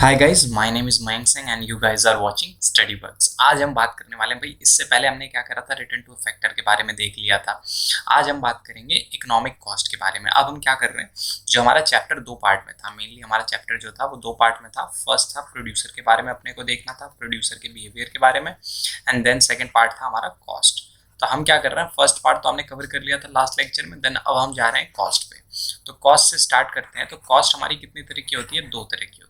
Hi guys, my name is Mayank Singh and you guys are watching study bugs. आज हम बात करने वाले हैं भाई। इससे पहले हमने क्या करा था, रिटर्न टू फैक्टर के बारे में देख लिया था। आज हम बात करेंगे इकोनॉमिक कॉस्ट के बारे में। अब हम क्या कर रहे हैं, जो हमारा चैप्टर दो पार्ट में था, मेनली हमारा चैप्टर जो था वो दो पार्ट में था। फर्स्ट था प्रोड्यूसर के बारे में, अपने को देखना था प्रोड्यूसर के बिहेवियर के बारे में, एंड देन सेकेंड पार्ट था हमारा कॉस्ट। तो हम क्या कर रहे हैं, फर्स्ट पार्ट तो हमने कवर कर लिया था लास्ट लेक्चर में। देन अब हम जा रहे हैं कॉस्ट पे। तो कॉस्ट से स्टार्ट करते हैं। तो कॉस्ट हमारी कितनी तरह की होती है? दो तरह की होती है।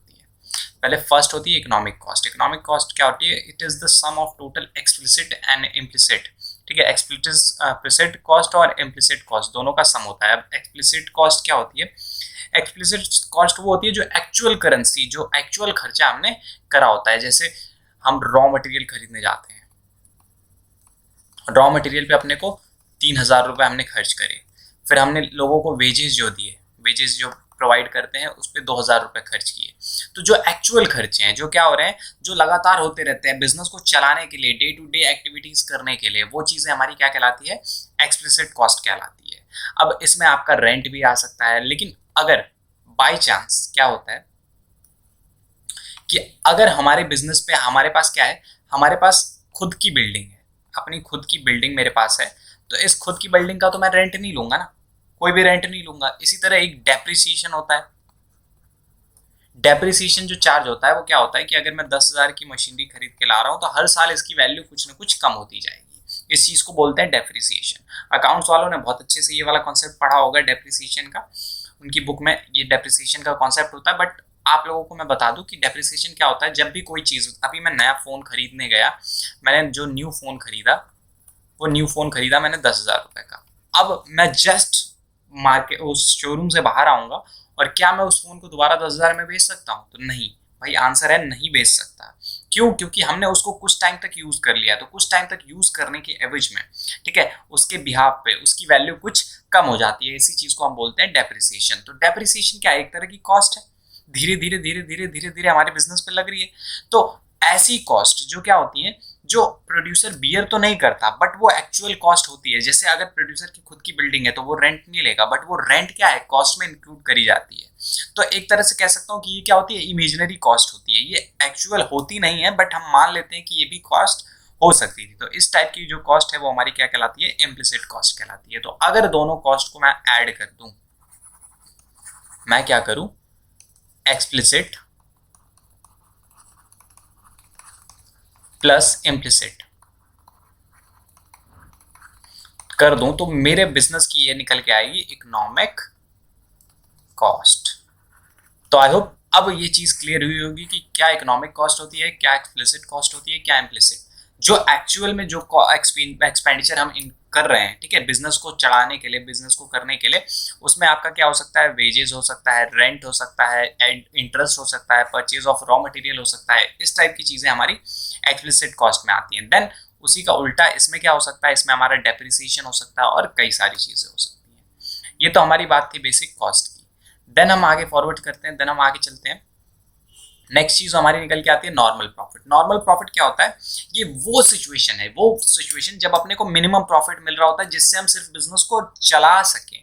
पहले फर्स्ट होती है इकोनॉमिक कॉस्ट। इकोनॉमिक कॉस्ट क्या होती है? It is the sum of total explicit and implicit. ठीक है, एक्सप्लिसिट कॉस्ट और इम्प्लिसिट कॉस्ट दोनों का सम होता है। अब एक्सप्लिसिट कॉस्ट क्या होती है? एक्सप्लिसिट कॉस्ट वो होती है जो एक्चुअल करेंसी, जो एक्चुअल खर्चा हमने करा होता है। जैसे हम रॉ मटेरियल खरीदने जाते हैं, रॉ मटेरियल पे अपने को 3,000 रुपये हमने खर्च करे, फिर हमने लोगों को वेजेस जो दिए, वेजेस जो प्रोवाइड करते हैं उस पर 2,000 रुपये खर्च किए। तो जो एक्चुअल खर्चे हैं, जो क्या हो रहे हैं, जो लगातार होते रहते हैं बिजनेस को चलाने के लिए, डे टू डे एक्टिविटीज करने के लिए, वो चीजें हमारी क्या कहलाती है? एक्सप्लिसिट कॉस्ट कहलाती है। अब इसमें आपका रेंट भी आ सकता है। लेकिन अगर बाई चांस क्या होता है कि अगर हमारे बिजनेस पे हमारे पास क्या है, हमारे पास खुद की बिल्डिंग है, अपनी खुद की बिल्डिंग मेरे पास है, तो इस खुद की बिल्डिंग का तो मैं रेंट नहीं लूंगा ना, कोई भी रेंट नहीं लूंगा। इसी तरह एक डेप्रिसिएशन होता है। डेप्रिसिएशन जो चार्ज होता है वो क्या होता है कि अगर मैं 10,000 की मशीनरी खरीद के ला रहा हूँ तो हर साल इसकी वैल्यू कुछ ना कुछ कम होती जाएगी। इस चीज को बोलते हैं डेप्रिसिएशन। अकाउंट्स वालों ने बहुत अच्छे से ये वाला कॉन्सेप्ट पढ़ा होगा डेप्रिसिएशन का, उनकी बुक में ये डेप्रिसिएशन का कॉन्सेप्ट होता है। बट आप लोगों को मैं बता दूं कि डेप्रिसिएशन क्या होता है। जब भी कोई चीज, अभी मैं नया फोन खरीदने गया, मैंने जो न्यू फोन खरीदा, वो न्यू फोन खरीदा मैंने 10,000 रुपए का। अब मैं जस्ट मार्केट उस शोरूम से बाहर आऊंगा और क्या मैं उस फोन को दोबारा 10,000 में बेच सकता हूँ? तो नहीं भाई, आंसर है नहीं बेच सकता। क्यों? क्योंकि हमने उसको कुछ टाइम तक यूज कर लिया। तो कुछ टाइम तक यूज करने के एवज में, ठीक है, उसके बिहाफ पे उसकी वैल्यू कुछ कम हो जाती है। इसी चीज को हम बोलते हैं डेप्रिसिएशन। तो डेप्रिसिएशन क्या है? एक तरह की कॉस्ट है, धीरे धीरे धीरे धीरे धीरे धीरे हमारे बिजनेस पे लग रही है। तो ऐसी कॉस्ट जो क्या होती है, जो प्रोड्यूसर बियर तो नहीं करता बट वो एक्चुअल कॉस्ट होती है। जैसे अगर प्रोड्यूसर की खुद की बिल्डिंग है तो वो रेंट नहीं लेगा, बट वो रेंट क्या है, कॉस्ट में इंक्लूड करी जाती है। तो एक तरह से कह सकता हूँ कि ये क्या होती है, इमेजिनरी कॉस्ट होती है। ये एक्चुअल होती नहीं है बट हम मान लेते हैं कि ये भी कॉस्ट हो सकती थी। तो इस टाइप की जो कॉस्ट है वो हमारी क्या कहलाती है? इम्प्लिसिट कॉस्ट कहलाती है। तो अगर दोनों कॉस्ट को मैं ऐड कर दूं, मैं क्या करूं, एक्सप्लिसिट प्लस इम्प्लिसिट कर दूं, तो मेरे बिजनेस की ये निकल के आएगी इकोनॉमिक कॉस्ट। तो आई होप अब ये चीज क्लियर हुई होगी कि क्या इकोनॉमिक कॉस्ट होती है, क्या एक्सप्लिसिट कॉस्ट होती है, क्या इम्प्लिसिट। जो एक्चुअल में जो एक्सपेंडिचर हम कर रहे हैं, ठीक है, बिजनेस को चलाने के लिए, बिजनेस को करने के लिए, उसमें आपका क्या हो सकता है? वेजेस हो सकता है, रेंट हो सकता है, इंटरेस्ट हो सकता है, परचेज ऑफ रॉ मटेरियल हो सकता है। इस टाइप की चीजें हमारी एक्सप्लिसिट कॉस्ट में आती हैं। देन उसी का उल्टा इसमें क्या हो सकता है? इसमें हमारा डेप्रिसिएशन हो सकता है और कई सारी चीजें हो सकती हैं। ये तो हमारी बात थी बेसिक कॉस्ट की। देन हम आगे फॉरवर्ड करते हैं, देन हम आगे चलते हैं। नेक्स्ट चीज हमारी निकल के आती है नॉर्मल प्रॉफिट। नॉर्मल प्रॉफिट क्या होता है? ये वो सिचुएशन है, वो सिचुएशन जब अपने को मिनिमम प्रॉफिट मिल रहा होता है जिससे हम सिर्फ बिजनेस को चला सकें।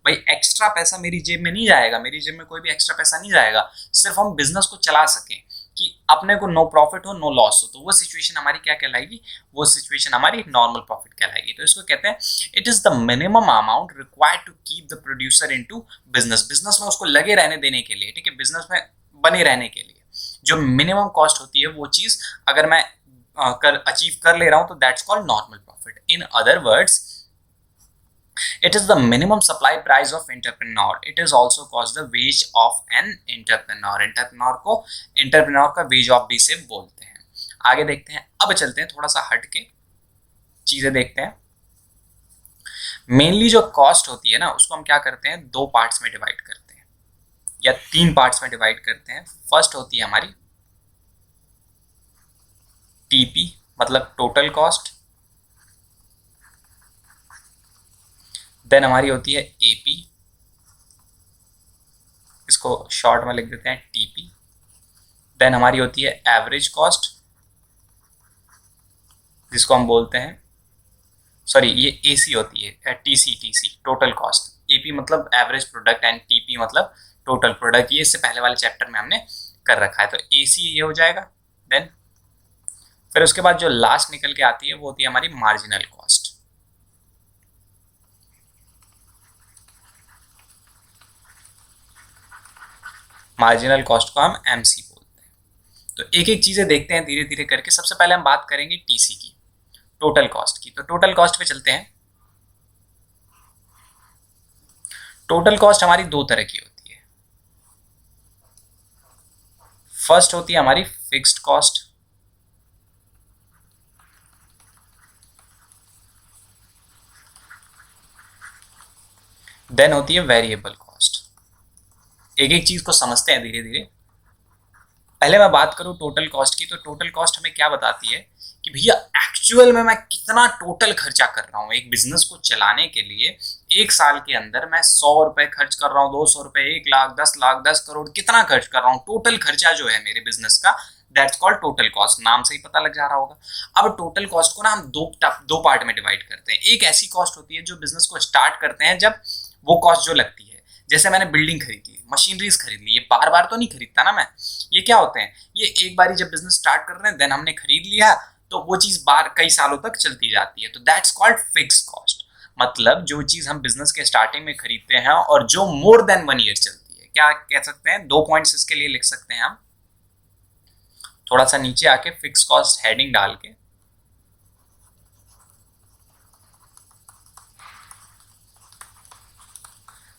भाई एक्स्ट्रा पैसा मेरी जेब में नहीं जाएगा, मेरी जेब में कोई भी एक्स्ट्रा पैसा नहीं जाएगा, सिर्फ हम बिजनेस को चला सकें, कि अपने को नो प्रॉफिट हो नो लॉस हो। तो वो सिचुएशन हमारी क्या कहलाएगी? वो सिचुएशन हमारी नॉर्मल प्रॉफिट कहलाएगी। तो इसको कहते हैं it is the minimum amount required to keep the producer into business. Business में उसको लगे रहने देने के लिए, ठीक है, बिजनेस में बने रहने के लिए जो मिनिमम कॉस्ट होती है, वो चीज अगर मैं अचीव कर ले रहा हूं तो that's called normal profit. In other words, it is the minimum supply price of entrepreneur. It is also called the wage of an entrepreneur. entrepreneur को entrepreneur का wage of भी से बोलते हैं। आगे देखते हैं, अब चलते हैं थोड़ा सा हट के चीजें देखते हैं। मेनली जो कॉस्ट होती है ना, उसको हम क्या करते हैं, दो पार्ट्स में डिवाइड करते हैं या तीन पार्ट्स में डिवाइड करते हैं। फर्स्ट होती है हमारी टीपी, मतलब टोटल कॉस्ट। देन हमारी होती है एपी, इसको शॉर्ट में लिख देते हैं टीपी। देन हमारी होती है एवरेज कॉस्ट, जिसको हम बोलते हैं, सॉरी ये एसी होती है, टीसी टोटल कॉस्ट। एपी मतलब एवरेज प्रोडक्ट एंड टीपी मतलब टोटल प्रोडक्ट। ये इससे पहले वाले चैप्टर में हमने कर रखा है, तो AC ये हो जाएगा। देन फिर उसके बाद जो लास्ट निकल के आती है वो होती है हमारी मार्जिनल कॉस्ट। मार्जिनल कॉस्ट को हम MC बोलते हैं। तो एक एक चीजें देखते हैं धीरे धीरे करके। सबसे पहले हम बात करेंगे TC की, टोटल कॉस्ट की। तो टोटल कॉस्ट पे चलते हैं। टोटल कॉस्ट हमारी दो तरह की होती है। फर्स्ट होती है हमारी फिक्स्ड कॉस्ट, देन होती है वेरिएबल कॉस्ट। एक एक चीज को समझते हैं धीरे धीरे। पहले मैं बात करूं टोटल कॉस्ट की, तो टोटल कॉस्ट हमें क्या बताती है कि भैया एक्चुअल में मैं कितना टोटल खर्चा कर रहा हूं एक बिजनेस को चलाने के लिए। एक साल के अंदर मैं 100 रुपए खर्च कर रहा हूं, 200 रुपए, 1 लाख, 10 लाख, 10 करोड़, कितना खर्च कर रहा हूं, टोटल खर्चा जो है मेरे बिजनेस का, दैट्स कॉल्ड टोटल कॉस्ट। नाम से ही पता लग जा रहा होगा। अब टोटल कॉस्ट को ना हम दो पार्ट में डिवाइड करते हैं। एक ऐसी कॉस्ट होती है जो बिजनेस को स्टार्ट करते हैं, जब वो कॉस्ट जो लगती है, जैसे मैंने बिल्डिंग खरीदी, मशीनरीज खरीद ली, ये बार बार तो नहीं खरीदता ना मैं। ये क्या होते हैं, ये एक बार जब बिजनेस स्टार्ट कर रहे हैं देन हमने खरीद लिया, तो वो चीज बार कई सालों तक चलती जाती है, तो दैट्स कॉल्ड फिक्स कॉस्ट। मतलब जो चीज हम बिजनेस के स्टार्टिंग में खरीदते हैं और जो मोर देन 1 ईयर चलती है, क्या कह सकते हैं, 2 पॉइंट्स इसके लिए लिख सकते हैं हम। थोड़ा सा नीचे आके फिक्स कॉस्ट हेडिंग डाल के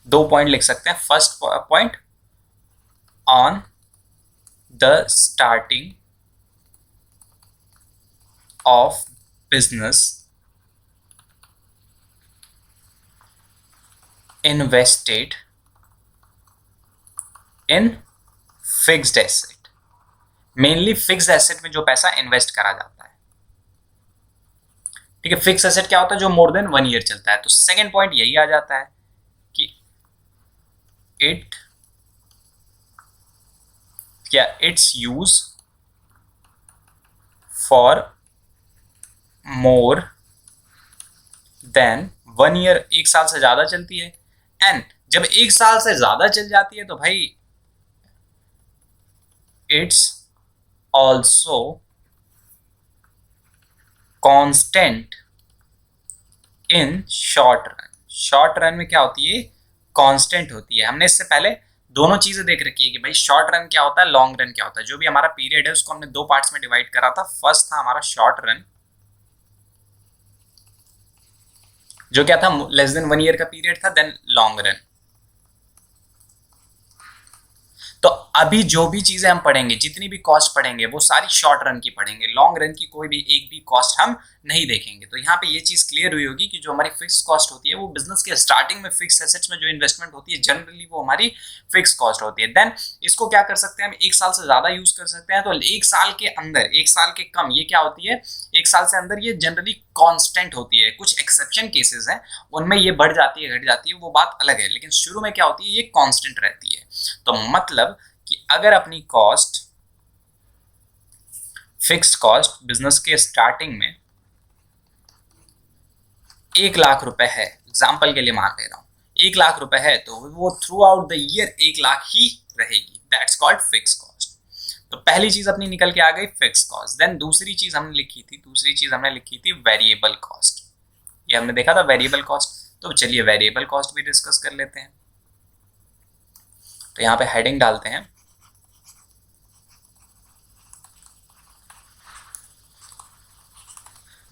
2 पॉइंट लिख सकते हैं। First point, on the starting of business invested in fixed asset. Mainly fixed asset में जो पैसा इन्वेस्ट करा जाता है, ठीक है। फिक्स एसेट क्या होता है, जो मोर देन 1 ईयर चलता है। तो सेकेंड पॉइंट यही आ जाता है कि it's use for more than 1 year, 1 साल से ज्यादा चलती है। एंड जब 1 साल से ज्यादा चल जाती है तो भाई it's also constant in short run. Short run में क्या होती है, कांस्टेंट होती है। हमने इससे पहले दोनों चीजें देख रखी है कि भाई शॉर्ट रन क्या होता है, लॉन्ग रन क्या होता है। जो भी हमारा पीरियड है उसको हमने 2 पार्ट्स में डिवाइड करा था। फर्स्ट था हमारा शॉर्ट रन, जो क्या था, लेस देन 1 ईयर का पीरियड था। Then long run. तो अभी जो भी चीजें हम पढ़ेंगे, जितनी भी कॉस्ट पढ़ेंगे, वो सारी शॉर्ट रन की पढ़ेंगे। लॉन्ग रन की कोई भी एक भी कॉस्ट हम नहीं देखेंगे। तो यहाँ पे ये चीज क्लियर हुई होगी कि जो हमारी फिक्स कॉस्ट होती है वो बिजनेस के स्टार्टिंग में फिक्स एसेट्स में जो इन्वेस्टमेंट होती है जनरली वो हमारी फिक्स कॉस्ट होती है। देन इसको क्या कर सकते हैं हम, 1 साल से ज्यादा यूज कर सकते हैं। तो 1 साल के अंदर, 1 साल के कम, ये क्या होती है, 1 साल से अंदर ये जनरली कांस्टेंट होती है। कुछ एक्सेप्शन केसेस हैं उनमें ये बढ़ जाती है, घट जाती है, वो बात अलग है, लेकिन शुरू में क्या होती है, ये कांस्टेंट रहती है। तो मतलब कि अगर अपनी कॉस्ट, फिक्स्ड कॉस्ट बिजनेस के स्टार्टिंग में 1 लाख रुपए है, एग्जाम्पल के लिए मान ले रहा हूं 1 लाख रुपए है, तो वो throughout the year 1 lakh ही रहेगी। That's called fix cost. तो पहली चीज अपनी निकल के आ गई फिक्स कॉस्ट। देन दूसरी चीज हमने लिखी थी वेरिएबल कॉस्ट। ये हमने देखा था वेरिएबल कॉस्ट। तो चलिए वेरिएबल कॉस्ट भी डिस्कस कर लेते हैं। तो यहाँ पे हेडिंग डालते हैं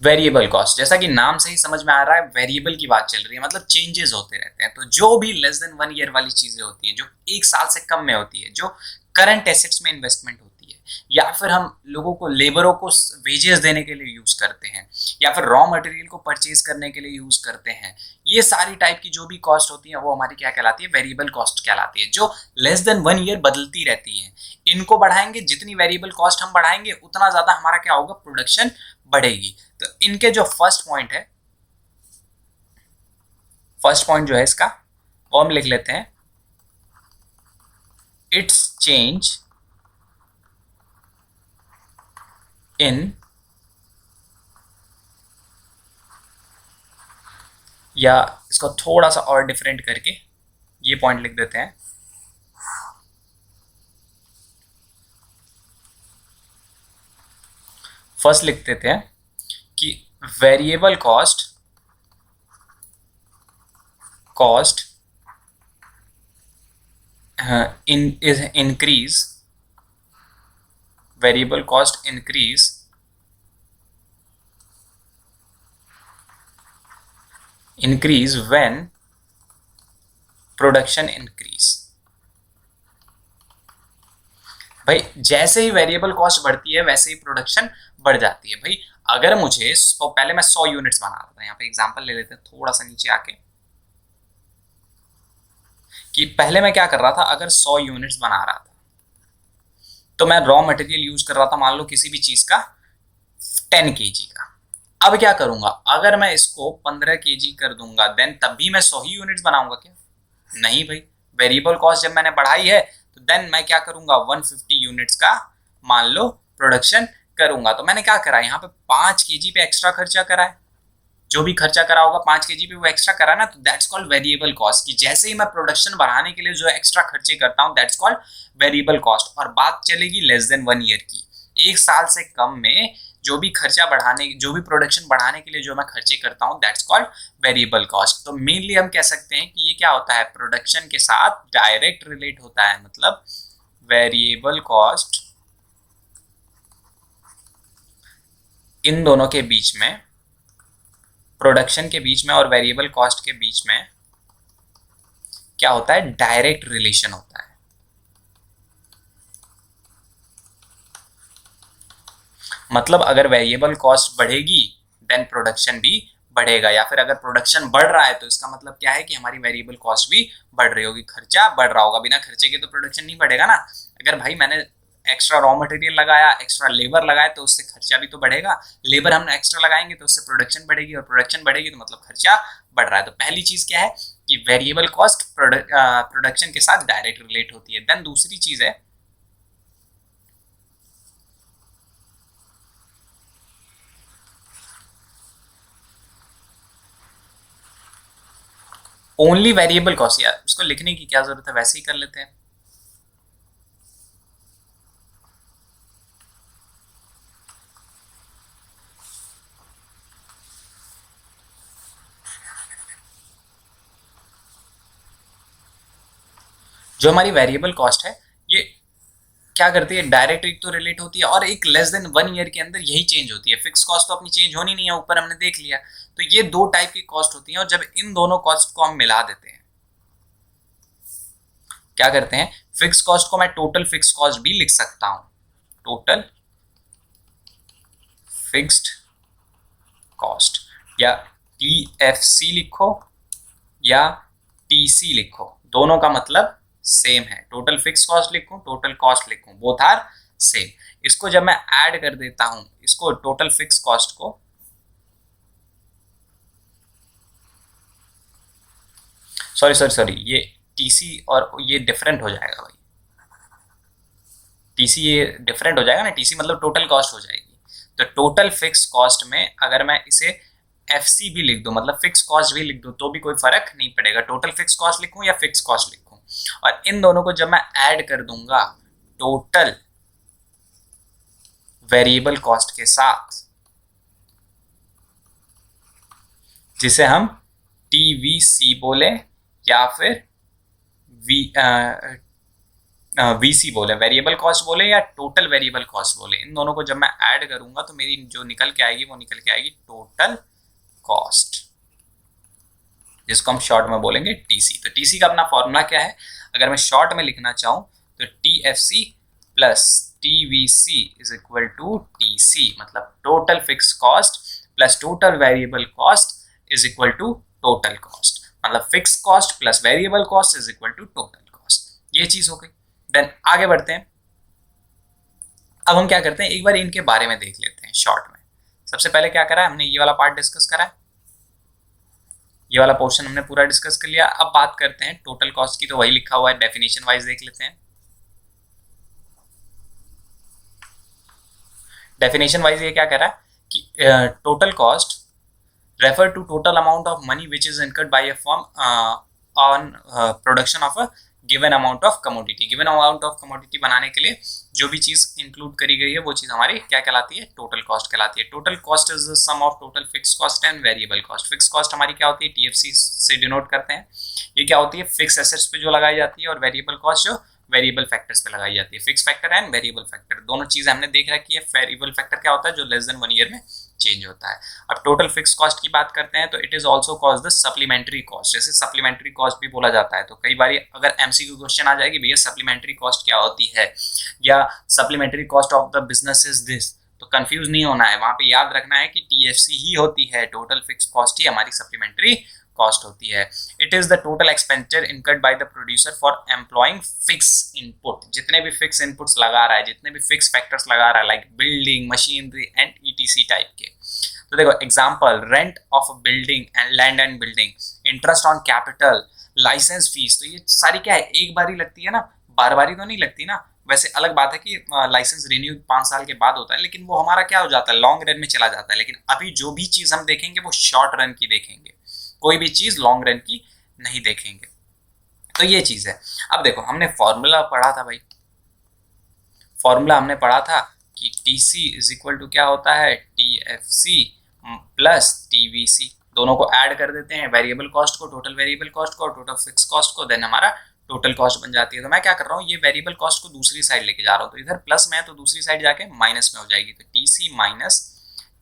वेरिएबल कॉस्ट। जैसा कि नाम से ही समझ में आ रहा है, वेरिएबल की बात चल रही है, मतलब चेंजेस होते रहते हैं। तो जो भी लेस देन 1 ईयर वाली चीजें होती हैं, जो 1 साल से कम में होती है, जो करंट एसेट्स में इन्वेस्टमेंट होती है, या फिर हम लोगों को, लेबरों को वेजेस देने के लिए यूज करते हैं, या फिर रॉ मटेरियल को परचेज करने के लिए यूज करते हैं, ये सारी टाइप की जो भी कॉस्ट होती है वो हमारी क्या कहलाती है, वेरिएबल कॉस्ट कहलाती है, जो लेस देन 1 ईयर बदलती रहती हैं। इनको बढ़ाएंगे, जितनी वेरिएबल कॉस्ट हम बढ़ाएंगे उतना ज्यादा हमारा क्या होगा, प्रोडक्शन बढ़ेगी। तो इनके जो फर्स्ट पॉइंट है, फर्स्ट पॉइंट जो है इसका, वो हम लिख लेते हैं, इट्स चेंज इन, या इसको थोड़ा सा और डिफरेंट करके ये पॉइंट लिख देते हैं, फर्स्ट लिख देते हैं कि variable cost increase, variable cost increase when production increase. भाई जैसे ही वेरिएबल कॉस्ट बढ़ती है वैसे ही प्रोडक्शन बढ़ जाती है। भाई अगर मुझे पहले मैं 100 यूनिट्स बना रहा था, यहाँ पे एग्जांपल ले लेते हैं थोड़ा सा नीचे आके, कि पहले मैं क्या कर रहा था, अगर 100 यूनिट्स बना रहा था तो मैं रॉ मटेरियल यूज कर रहा था मान लो किसी भी चीज का 10 केजी का। अब क्या करूंगा, अगर मैं इसको 15 केजी कर दूंगा देन तब भी मैं 100 ही यूनिट्स बनाऊंगा क्या? नहीं भाई, वेरिएबल कॉस्ट जब मैंने बढ़ाई है तो देन मैं क्या करूंगा, 150 यूनिट्स का मान लो प्रोडक्शन करूंगा। तो मैंने क्या करा, यहाँ पे 5 केजी पे एक्स्ट्रा खर्चा करा है, जो भी खर्चा करा होगा 5 केजी पे वो एक्स्ट्रा करा ना, तो दैट्स कॉल्ड वेरिएबल कॉस्ट। कि जैसे ही मैं प्रोडक्शन बढ़ाने के लिए जो एक्स्ट्रा खर्चे करता हूँ दैट्स कॉल्ड वेरिएबल कॉस्ट। और बात चलेगी लेस देन 1 ईयर की, 1 साल से कम में जो भी खर्चा बढ़ाने, जो भी प्रोडक्शन बढ़ाने के लिए जो मैं खर्चे करता हूँ दैट्स कॉल्ड वेरिएबल कॉस्ट। तो मेनली हम कह सकते हैं कि ये क्या होता है, प्रोडक्शन के साथ डायरेक्ट रिलेट होता है। मतलब वेरिएबल कॉस्ट इन दोनों के बीच में, प्रोडक्शन के बीच में और वेरिएबल कॉस्ट के बीच में क्या होता है, डायरेक्ट रिलेशन होता है। मतलब अगर वेरिएबल कॉस्ट बढ़ेगी देन प्रोडक्शन भी बढ़ेगा, या फिर अगर प्रोडक्शन बढ़ रहा है तो इसका मतलब क्या है कि हमारी वेरिएबल कॉस्ट भी बढ़ रही होगी, खर्चा बढ़ रहा होगा। बिना खर्चे के तो प्रोडक्शन नहीं बढ़ेगा ना। अगर भाई मैंने एक्स्ट्रा रॉ मटेरियल लगाया, एक्स्ट्रा लेबर लगाया तो उससे खर्चा भी तो बढ़ेगा। लेबर हम एक्स्ट्रा लगाएंगे तो उससे प्रोडक्शन बढ़ेगी, और प्रोडक्शन बढ़ेगी तो मतलब खर्चा बढ़ रहा है। तो पहली चीज क्या है कि वेरिएबल कॉस्ट प्रोडक्शन के साथ डायरेक्ट रिलेट होती है। देन दूसरी चीज है ओनली वेरिएबल कॉस्ट। यार उसको लिखने की क्या जरूरत है, वैसे ही कर लेते हैं। जो हमारी वेरिएबल कॉस्ट है ये क्या करती है, डायरेक्ट एक तो रिलेट होती है और एक लेस देन 1 ईयर के अंदर यही चेंज होती है। फिक्स कॉस्ट तो अपनी चेंज होनी नहीं है, ऊपर हमने देख लिया। तो ये 2 टाइप की कॉस्ट होती है, और जब इन दोनों कॉस्ट को हम मिला देते हैं, क्या करते हैं, फिक्स कॉस्ट को मैं टोटल फिक्स कॉस्ट भी लिख सकता हूं, टोटल फिक्स्ड कॉस्ट, या TFC लिखो या TC लिखो, दोनों का मतलब सेम है। टोटल फिक्स कॉस्ट लिखूं, टोटल कॉस्ट लिखूं, बोथ आर सेम। इसको जब मैं ऐड कर देता हूं, इसको टोटल फिक्स कॉस्ट को, सॉरी ये TC और ये डिफरेंट हो जाएगा भाई, TC ये डिफरेंट हो जाएगा ना, TC मतलब टोटल कॉस्ट हो जाएगी। तो टोटल फिक्स कॉस्ट में अगर मैं इसे FC भी लिख दूं, मतलब फिक्स कॉस्ट भी लिख दूं, तो भी कोई फर्क नहीं पड़ेगा, टोटल फिक्स कॉस्ट लिखूं या फिक्स कॉस्ट लिखूं। और इन दोनों को जब मैं ऐड कर दूंगा टोटल वेरिएबल कॉस्ट के साथ, जिसे हम TVC बोले या फिर VC बोले, वेरिएबल कॉस्ट बोले या टोटल वेरिएबल कॉस्ट बोले, इन दोनों को जब मैं ऐड करूंगा तो मेरी जो निकल के आएगी वो निकल के आएगी टोटल कॉस्ट, जिसको हम शॉर्ट में बोलेंगे TC। तो TC का अपना फॉर्मूला क्या है, अगर मैं शॉर्ट में लिखना चाहूं तो TFC plus TVC is equal to TC, मतलब total fix cost plus total variable cost is equal to total cost, मतलब fix cost plus variable cost is equal to total cost. ये चीज हो गई। देन आगे बढ़ते हैं। अब हम क्या करते हैं, एक बार इनके बारे में देख लेते हैं शॉर्ट में। सबसे पहले क्या करा है, हमने ये वाला पार्ट डिस्कस करा है, ये वाला पोर्शन हमने पूरा डिस्कस कर लिया। अब बात करते हैं टोटल कॉस्ट की, तो वही लिखा हुआ है, डेफिनेशन वाइज देख लेते हैं। डेफिनेशन वाइज ये क्या कह रहा है कि total cost refer to total amount of money which is incurred by a firm on production of a given amount of commodity. Given amount of commodity बनाने के लिए जो भी चीज इंक्लूड करी गई है वो चीज हमारी क्या कहलाती है, टोटल कॉस्ट कहलाती है। Total cost is the sum of total fix cost and variable cost. Fix cost हमारी क्या होती है, टीएफसी से डिनोट करते हैं। ये क्या होती है, फिक्स एसेट्स पे जो लगाई जाती है, और वेरिएबल कॉस्ट जो वेरिएबल फैक्टर्स पे लगाई जाती है। Fix factor and variable factor दोनों चीजें हमने देख रखी है। वेरिएबल फैक्टर क्या होता है, जो लेस देन 1 ईयर में चेंज होता है। अब टोटल फिक्स कॉस्ट की बात करते हैं तो it is also called the supplementary cost. जैसे सप्लीमेंट्री कॉस्ट भी बोला जाता है। तो कई बार अगर एमसीक्यू क्वेश्चन आ जाएगी, भैया सप्लीमेंट्री कॉस्ट क्या होती है, या supplementary cost of the business is this, तो कंफ्यूज नहीं होना है। वहां पे याद रखना है कि टीएफसी ही होती है, टोटल फिक्स कॉस्ट ही हमारी सप्लीमेंट्री कॉस्ट होती है। It is the total expenditure incurred by the producer for employing fix input. जितने भी फिक्स इनपुट्स लगा रहा है, जितने भी फिक्स फैक्टर्स लगा रहा है, like building, machinery and etc type के। तो देखो example, rent of building and land and building, interest on capital, licence fees. तो ये सारी क्या है, एक बार ही लगती है ना, बार बारी तो नहीं लगती ना। वैसे अलग बात है कि लाइसेंस रिन्यू 5 साल के बाद होता है, लेकिन वो हमारा क्या हो जाता है, लॉन्ग रन में चला जाता है। लेकिन अभी जो भी चीज हम देखेंगे वो शॉर्ट रन की देखेंगे, कोई भी चीज लॉन्ग रन की नहीं देखेंगे। तो ये चीज है। अब देखो हमने फॉर्मूला पढ़ा था भाई, फॉर्मूला हमने पढ़ा था कि टीसी इज इक्वल टू क्या होता है, टीएफसी प्लस टीवीसी। दोनों को ऐड कर देते हैं, वेरिएबल कॉस्ट को, टोटल वेरिएबल कॉस्ट को, टोटल फिक्स कॉस्ट को, देन हमारा टोटल कॉस्ट बन जाती है। तो मैं क्या कर रहा हूँ, ये वेरिएबल कॉस्ट को दूसरी साइड लेके जा रहा हूँ। तो इधर प्लस में है तो दूसरी साइड जाके माइनस में हो जाएगी। तो TC minus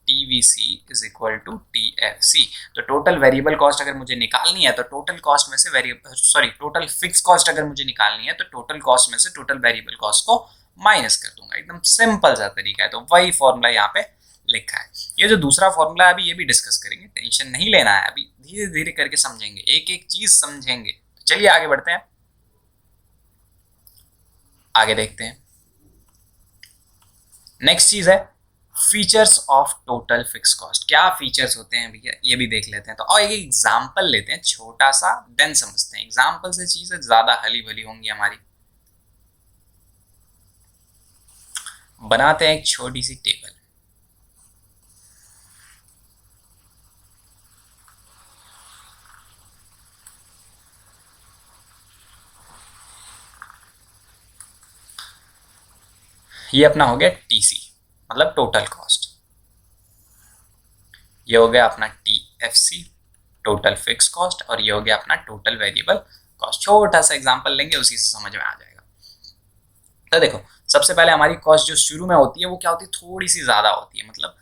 TVC is equal to TFC. तो टोटल वेरिएबल कॉस्ट अगर मुझे निकालनी है तो टोटल कॉस्ट में से टोटल फिक्स कॉस्ट अगर मुझे निकालनी है तो टोटल कॉस्ट में से टोटल वेरिएबल कॉस्ट को माइनस कर दूंगा। एकदम सिंपल सा तरीका है। तो वही फॉर्मूला यहाँ पे लिखा है। ये जो दूसरा फॉर्मूला है अभी ये भी डिस्कस करेंगे, टेंशन नहीं लेना है, अभी धीरे धीरे करके समझेंगे, एक एक चीज समझेंगे। तो चलिए आगे बढ़ते हैं, आगे देखते हैं। नेक्स्ट चीज है features of total fix cost. क्या फीचर्स होते हैं भैया, ये भी देख लेते हैं। तो और एक एग्जाम्पल लेते हैं छोटा सा, देन समझते हैं। एग्जाम्पल से चीजें ज्यादा हली भली होंगी हमारी। बनाते हैं एक छोटी सी टेबल। ये अपना हो गया टीसी, मतलब टोटल कॉस्ट। ये हो गया अपना टीएफसी, टोटल फिक्स कॉस्ट, और ये हो गया अपना टोटल वेरिएबल कॉस्ट। छोटा सा एग्जांपल लेंगे, उसी से समझ में आ जाएगा। तो देखो सबसे पहले हमारी कॉस्ट जो शुरू में होती है वो क्या होती है, थोड़ी सी ज्यादा होती है, मतलब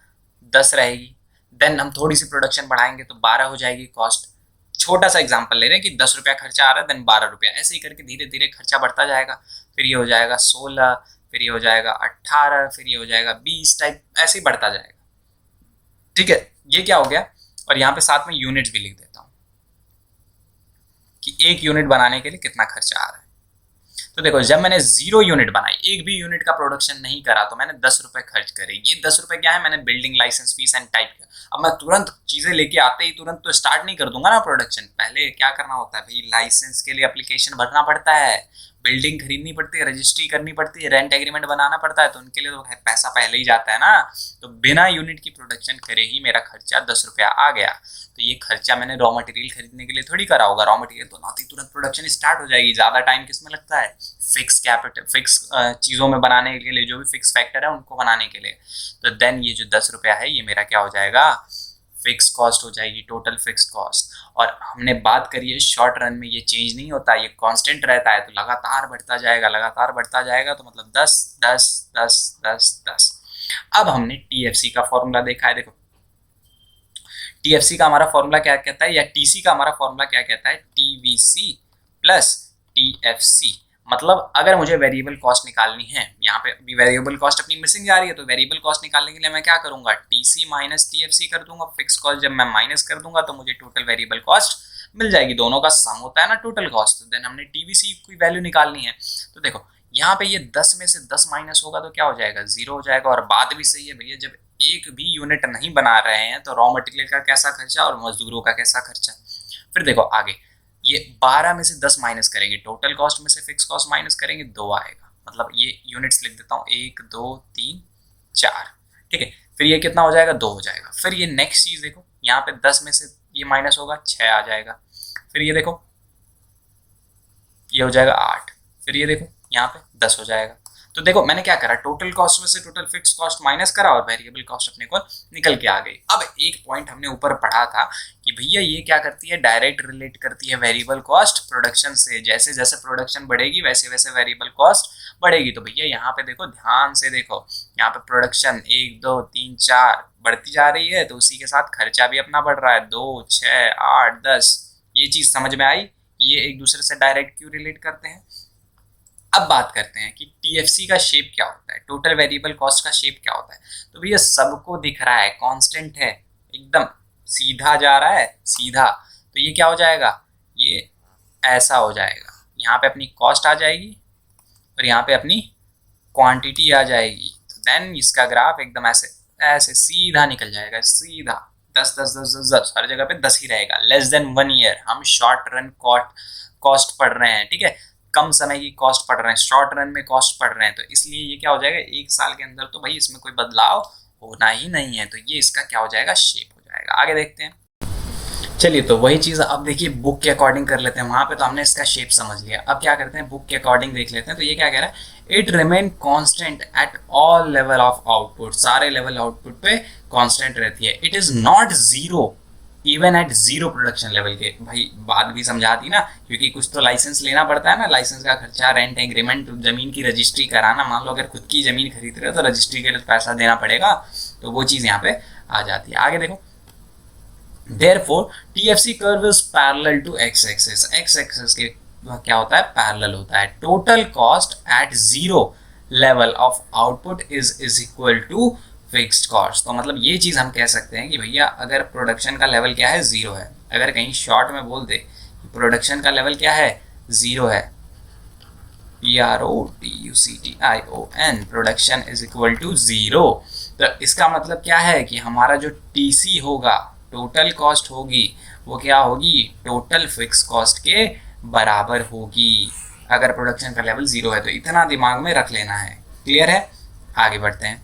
10 रहेगी। देन हम थोड़ी सी प्रोडक्शन बढ़ाएंगे तो 12 हो जाएगी कॉस्ट। छोटा सा एग्जांपल ले रहे हैं कि 10 रुपया खर्चा आ रहा है, देन 12 रुपया, ऐसे ही करके धीरे धीरे खर्चा बढ़ता जाएगा। फिर ये हो जाएगा 16, फिर ये हो जाएगा 18, फिर ये हो जाएगा 20, टाइप ऐसे ही बढ़ता जाएगा। ठीक है, ये क्या हो गया। और यहाँ पे साथ में यूनिट्स भी लिख देता हूँ कि एक यूनिट बनाने के लिए कितना खर्चा आ रहा है। तो देखो जब मैंने 0 यूनिट बनाई, एक भी यूनिट का प्रोडक्शन नहीं करा, तो मैंने 10 रुपए खर्च करे। ये 10 रुपए क्या है, मैंने building licence fees and type किया। अब मैं तुरंत चीजें लेके आते ही तुरंत तो स्टार्ट नहीं कर दूंगा ना प्रोडक्शन। पहले क्या करना होता है भाई, लाइसेंस के लिए एप्लीकेशन भरना पड़ता है, बिल्डिंग खरीदनी पड़ती है, रजिस्ट्री करनी पड़ती है, रेंट एग्रीमेंट बनाना पड़ता है। तो उनके लिए तो पैसा पहले ही जाता है ना। तो बिना यूनिट की प्रोडक्शन करे ही मेरा खर्चा 10 रुपया आ गया। तो ये खर्चा मैंने रॉ मटेरियल खरीदने के लिए थोड़ी करा होगा। रॉ मटेरियल तो नाती तुरंत प्रोडक्शन स्टार्ट हो जाएगी। ज्यादा टाइम किसमें लगता है, फिक्स कैपिटल, फिक्स चीजों में बनाने के लिए, जो भी फिक्स फैक्टर है उनको बनाने के लिए। तो देन ये जो 10 रुपया है ये मेरा क्या हो जाएगा, फिक्स कॉस्ट हो जाएगी, टोटल फिक्स कॉस्ट। और हमने बात करी है शॉर्ट रन में ये चेंज नहीं होता, ये कांस्टेंट रहता है। तो लगातार बढ़ता जाएगा, लगातार बढ़ता जाएगा। तो मतलब 10 10 10 10 10। अब हमने टीएफसी का फॉर्मूला देखा है। देखो टीएफसी का हमारा फॉर्मूला क्या कहता है, या टीसी का हमारा फॉर्मूला क्या कहता है, टीवीसी प्लस टीएफसी। मतलब अगर मुझे वेरिएबल कॉस्ट निकालनी है, यहाँ पे अभी वेरिएबल कॉस्ट अपनी मिसिंग जा रही है, तो वेरिएबल कॉस्ट निकालने के लिए मैं क्या करूंगा, टीसी माइनस टीएफसी कर दूंगा। फिक्स कॉस्ट जब मैं माइनस कर दूंगा तो मुझे टोटल वेरिएबल कॉस्ट मिल जाएगी। दोनों का सम होता है ना टोटल कॉस्ट। तो देन हमने टीवीसी की वैल्यू निकालनी है। तो देखो यहाँ पे ये 10 में से 10 माइनस होगा तो क्या हो जाएगा, 0 हो जाएगा। और बात भी सही है भैया, जब एक भी यूनिट नहीं बना रहे हैं तो रॉ मटेरियल का कैसा खर्चा और मजदूरों का कैसा खर्चा। फिर देखो आगे ये 12 में से 10 माइनस करेंगे, टोटल कॉस्ट में से फिक्स कॉस्ट माइनस करेंगे, 2 आएगा। मतलब ये यूनिट्स लिख देता हूँ, 1 2 3 4। ठीक है, फिर ये कितना हो जाएगा, 2 हो जाएगा। फिर ये नेक्स्ट चीज देखो, यहाँ पे 10 में से ये माइनस होगा, 6 आ जाएगा। फिर ये देखो ये हो जाएगा 8, फिर ये देखो यहाँ पे 10 हो जाएगा। तो देखो मैंने क्या करा, टोटल कॉस्ट में से टोटल फिक्स कॉस्ट माइनस करा और वेरिएबल कॉस्ट अपने को निकल के आ गई। अब एक पॉइंट हमने ऊपर पढ़ा था कि भैया ये क्या करती है, डायरेक्ट रिलेट करती है वेरिएबल कॉस्ट प्रोडक्शन से। जैसे जैसे प्रोडक्शन बढ़ेगी वैसे वैसे वेरिएबल कॉस्ट बढ़ेगी। तो भैया यहाँ पे देखो, ध्यान से देखो, यहाँ पे प्रोडक्शन 1 2 3 4 बढ़ती जा रही है, तो उसी के साथ खर्चा भी अपना बढ़ रहा है, 2 6 8 10। ये चीज समझ में आई, ये एक दूसरे से डायरेक्ट क्यों रिलेट करते हैं। अब बात करते हैं कि टीएफसी का शेप क्या होता है, टोटल वेरिएबल कॉस्ट का शेप क्या होता है। तो भैया सबको दिख रहा है, कांस्टेंट है, एकदम सीधा जा रहा है, सीधा। तो ये क्या हो जाएगा, ये ऐसा हो जाएगा, यहाँ पे अपनी कॉस्ट आ जाएगी और यहाँ पे अपनी क्वांटिटी आ जाएगी। तो देन इसका ग्राफ एकदम ऐसे ऐसे सीधा निकल जाएगा, सीधा 10 10 10 10 10, हर जगह पे 10 ही रहेगा। लेस देन 1 ईयर हम शॉर्ट रन कॉस्ट पढ़ रहे हैं, ठीक है, कम समय की कॉस्ट पढ़ रहे हैं, शॉर्ट रन में कॉस्ट पढ़ रहे हैं। तो इसलिए ये क्या हो जाएगा, 1 साल के अंदर तो भाई इसमें कोई बदलाव होना ही नहीं है। तो ये इसका क्या हो जाएगा, शेप हो जाएगा। आगे देखते हैं। चलिए, तो वही चीज़ अब देखिए बुक के अकॉर्डिंग कर लेते हैं। वहाँ पे तो हमने इसका शेप समझ लिया, अब क्या करते हैं बुक के अकॉर्डिंग देख लेते हैं। तो ये क्या कह रहा है, it remain constant at all level of output, सारे लेवल आउटपुट पे कांस्टेंट रहती है। It is not zero even at zero production level के। भाई बात भी समझा दी ना, क्योंकि कुछ तो लाइसेंस लेना पड़ता है ना, लाइसेंस का खर्चा, रेंट एग्रीमेंट, जमीन की रजिस्ट्री कराना। मान लो अगर खुद की जमीन खरीद रहे हो तो रजिस्ट्री के लिए पैसा देना पड़ेगा, तो वो चीज़ यहाँ पे आ जाती है। आगे देखो, therefore TFC curve is parallel to x-axis, x-axis के क्या होता है, पैरेलल होता है। Total cost at zero level of output is equal to fixed cost. तो मतलब ये चीज़ हम कह सकते हैं कि भैया अगर प्रोडक्शन का लेवल क्या है, जीरो है, अगर कहीं शॉर्ट में बोल दे कि प्रोडक्शन का लेवल क्या है, जीरो है, PRODUCTION, production is equal to zero. तो इसका मतलब क्या है कि हमारा जो TC होगा, टोटल कॉस्ट होगी, वो क्या होगी, टोटल फिक्स कॉस्ट के बराबर होगी, अगर प्रोडक्शन का लेवल जीरो है। तो इतना दिमाग में रख लेना है। क्लियर है, आगे बढ़ते हैं।